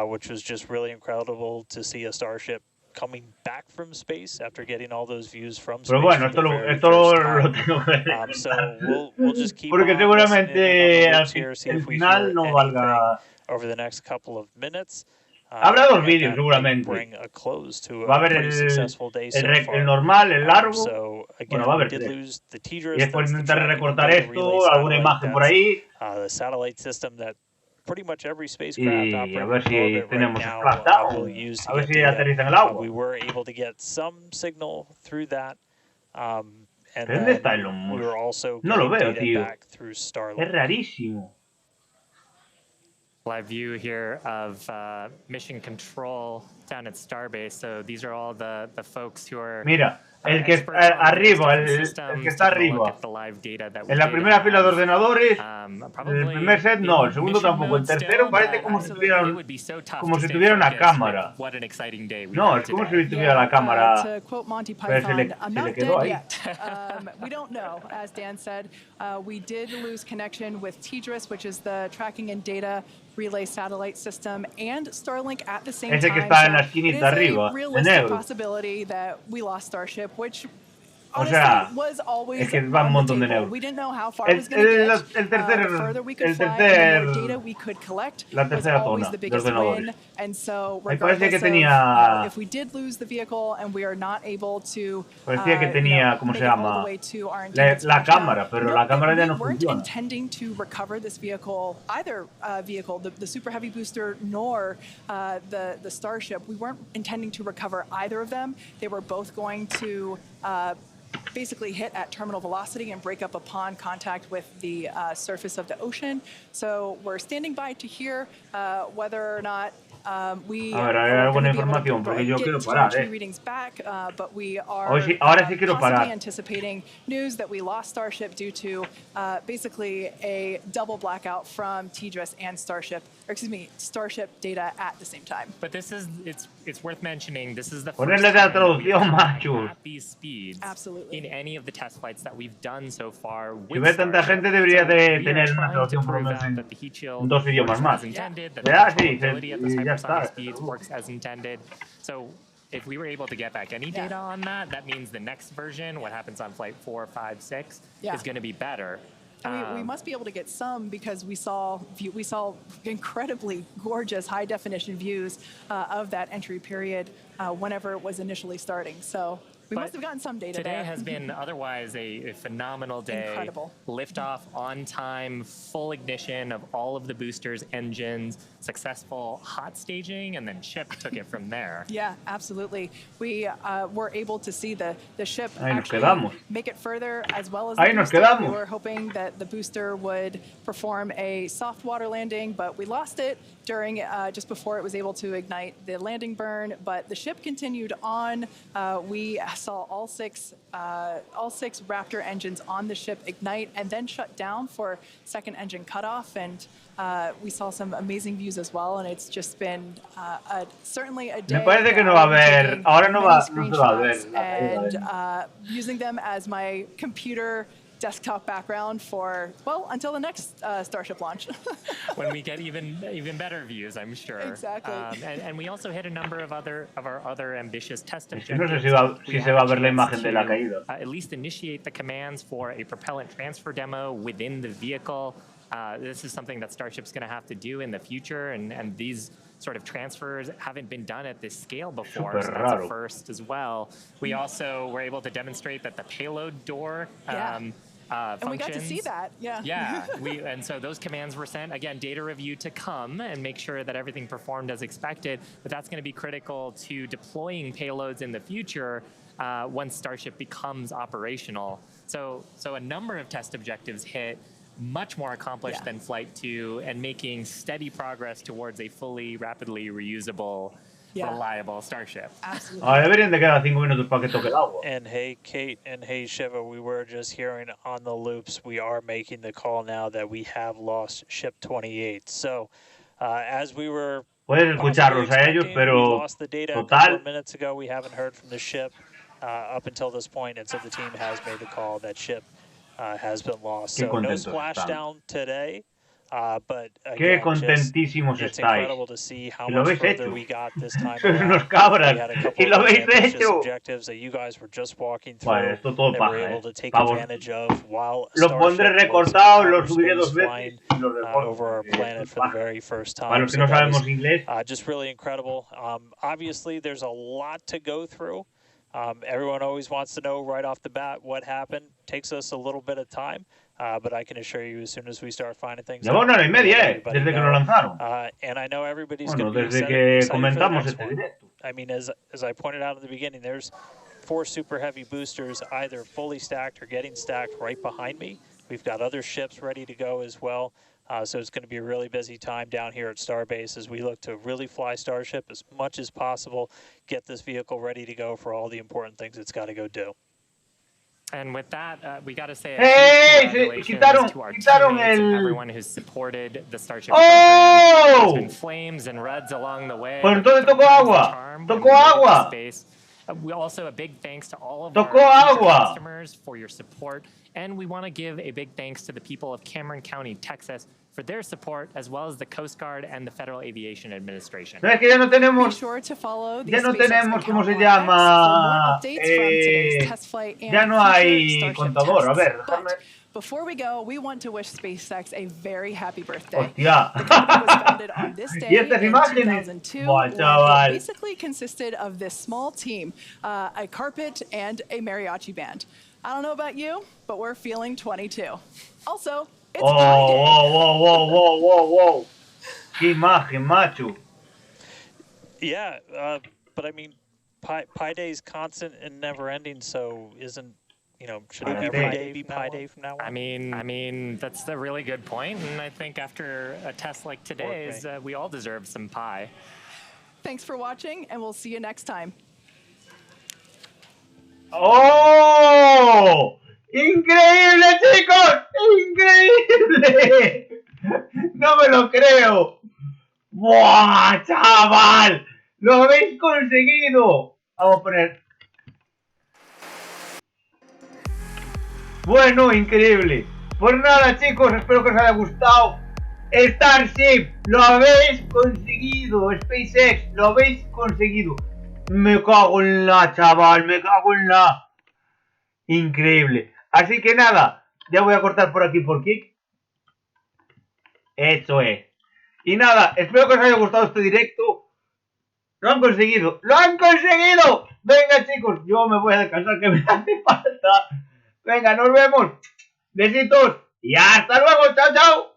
B: which was just really incredible to see a Starship coming back from space after getting all those views from space.
A: Pero bueno, esto lo tengo que ver.
B: So we'll just keep
A: porque seguramente al final no valga.
B: Over the next couple of minutes.
A: Habrá dos vídeos seguramente. Va a haber el normal, el largo. Bueno, va a haber tres. Y después intentaré recortar esto, alguna imagen por ahí. Y a ver si tenemos splashdown. A ver si aterriza en el agua. ¿Pero dónde está Elon Musk? No lo veo, tío. Es rarísimo.
D: Live view here of mission control down at Starbase. So these are all the folks who are.
A: Mira, el que está arriba, el que está arriba. En la primera fila de ordenadores, el primer set no, el segundo tampoco. El tercero parece como si tuviera una cámara. No, es como si tuviera la cámara. Pero se le quedó ahí.
C: We don't know, as Dan said. We did lose connection with TDRS, which is the tracking and data relay satellite system, and Starlink at the same time.
A: Ese que está en la esquinita arriba,
C: a realistic possibility that we lost Starship, which was always
A: es que va un montón de negros.
C: We didn't know how far it was going to get. The further we could fly, the more data we could collect was always the biggest win. And so, regardless of if we did lose the vehicle and we are not able to
A: parecía que tenía, ¿cómo se llama? La cámara, pero la cámara ya no funciona.
C: We weren't intending to recover this vehicle, either vehicle, the Super Heavy booster nor the Starship. We weren't intending to recover either of them. They were both going to basically hit at terminal velocity and break up upon contact with the surface of the ocean. So we're standing by to hear whether or not we
A: hay alguna información porque yo quiero parar,
C: readings back, but we are
A: ahora sí quiero parar.
C: Anticipating news that we lost Starship due to basically a double blackout from TDRS and Starship, or excuse me, Starship data at the same time.
D: But this is it's worth mentioning. This is the
A: first time
D: at these speeds in any of the test flights that we've done so far.
A: Si ve tanta gente debería de tener una traducción por lo menos en dos idiomas más. Ya está.
D: Speeds works as intended. So if we were able to get back any data on that, that means the next version, what happens on flight 4, 5, 6, is going to be better.
C: We must be able to get some because we saw incredibly gorgeous high definition views of that entry period whenever it was initially starting. So we must have gotten some data
D: today
C: there.
D: Has been otherwise a phenomenal day.
C: Incredible.
D: Liftoff on time, full ignition of all of the boosters, engines, successful hot staging, and then ship took it from there.
C: Yeah, absolutely. We were able to see the ship actually make it further as well as the booster. We were hoping that the booster would perform a soft water landing, but we lost it during just before it was able to ignite the landing burn. But the ship continued on. We saw all six Raptor engines on the ship ignite and then shut down for second engine cutoff, and we saw some amazing views as well. And it's just been certainly a day.
A: Me parece que no va a haber. Ahora no se va a ver la
C: and using them as my computer desktop background for, well, until the next Starship launch.
D: When we get even better views, I'm sure.
C: Exactly.
D: And we also hit a number of our other ambitious test objectives.
A: No sé si se va a ver la imagen de la caída.
D: At least initiate the commands for a propellant transfer demo within the vehicle. This is something that Starship's going to have to do in the future, and these sort of transfers haven't been done at this scale before, so that's a first as well. We also were able to demonstrate that the payload door functions.
C: And we got to see that, yeah.
D: Yeah, and so those commands were sent. Again, data review to come and make sure that everything performed as expected, but that's going to be critical to deploying payloads in the future once Starship becomes operational. So a number of test objectives hit, much more accomplished than Flight 2, and making steady progress towards a fully, rapidly reusable, reliable Starship.
C: Absolutely.
A: Ahora deberían de quedar 5 minutos para que toque el agua.
B: And hey, Kate, and hey, Shiva, we were just hearing on the loops, we are making the call now that we have lost Ship 28. So, as we were
A: Puedes escucharlos a ellos, pero
B: we lost the data a couple of minutes ago. We haven't heard from the ship up until this point, and so the team has made the call that ship has been lost. So no splashdown today. But again,
A: contentísimos
B: it's
A: estáis.
B: incredible to see how much further we got this time
A: Sois unos
B: around.
A: cabras.
B: We had a couple
A: Y lo
B: of
A: habéis
B: ambitious
A: hecho.
B: objectives that you guys were just walking through
A: Vale, esto todo
B: that we're
A: paja,
B: able to take
A: Vamos.
B: advantage of while
A: Lo pondré recortado, lo subiré 2 veces y lo recorto.
B: over our planet for the very first time.
A: Para los que no sabemos inglés.
B: Just really incredible. Obviously, there's a lot to go through. Everyone always wants to know right off the bat what happened. Takes us a little bit of time. But I can assure you, as soon as we start finding things
A: Lleva 1 hora y media, desde que lo lanzaron.
B: And I know everybody's
A: Bueno,
B: going to be
A: desde que
B: excited
A: comentamos
B: for the
A: este
B: next one.
A: directo.
B: I mean, as I pointed out in the beginning, there's 4 super heavy boosters either fully stacked or getting stacked right behind me. We've got other ships ready to go as well. So it's going to be a really busy time down here at Starbase as we look to really fly Starship as much as possible, get this vehicle ready to go for all the important things it's got to go do.
D: And with that, we got to say
A: congratulations
D: to our teammates and everyone who's supported the Starship program. There's been flames and reds along the way.
A: Pues entonces tocó agua. Tocó agua.
D: We also a big thanks to all of our customers for your support, and we want to give a big thanks to the people of Cameron County, Texas, for their support, as well as the Coast Guard and the Federal Aviation Administration.
A: No, es que ya no tenemos,
C: Be sure to follow the
A: ya no
C: SpaceX
A: tenemos, ¿cómo se
C: account on
A: llama?
C: X for more updates from today's test flight and
A: Ya no
C: future
A: hay
C: Starship
A: contador. A
C: tests.
A: ver, déjame.
C: But before we go, we want to wish SpaceX a very happy birthday.
A: Hostia.
C: The company was founded on this day
A: ¿Y estas
C: in
A: imágenes?
C: 2002.
A: Buah,
C: when
A: chaval.
C: it basically consisted of this small team, a carpet and a mariachi band. I don't know about you, but we're feeling 22. Also, it's Pi Day.
A: Whoa. Qué imagen, macho.
B: Yeah, but I mean, Pi Day is constant and never ending, so isn't, should every day be Pi Day from now on?
D: I mean, that's a really good point, and I think after a test like today's, we all deserve some pie.
C: Thanks for watching, and we'll see you next time.
A: ¡Oh! ¡Increíble, chicos! ¡Increíble! ¡No me lo creo! ¡Buah, chaval! ¡Lo habéis conseguido! Vamos a poner... Bueno, increíble. Pues nada, chicos, espero que os haya gustado. Starship, lo habéis conseguido. SpaceX, lo habéis conseguido. Me cago en la, chaval, me cago en la. Increíble. Así que nada, ya voy a cortar por aquí por Kik. Eso es. Y nada, espero que os haya gustado este directo. Lo han conseguido. ¡Lo han conseguido! Venga, chicos, yo me voy a descansar que me hace falta. Venga, nos vemos. Besitos y hasta luego. Chao, chao.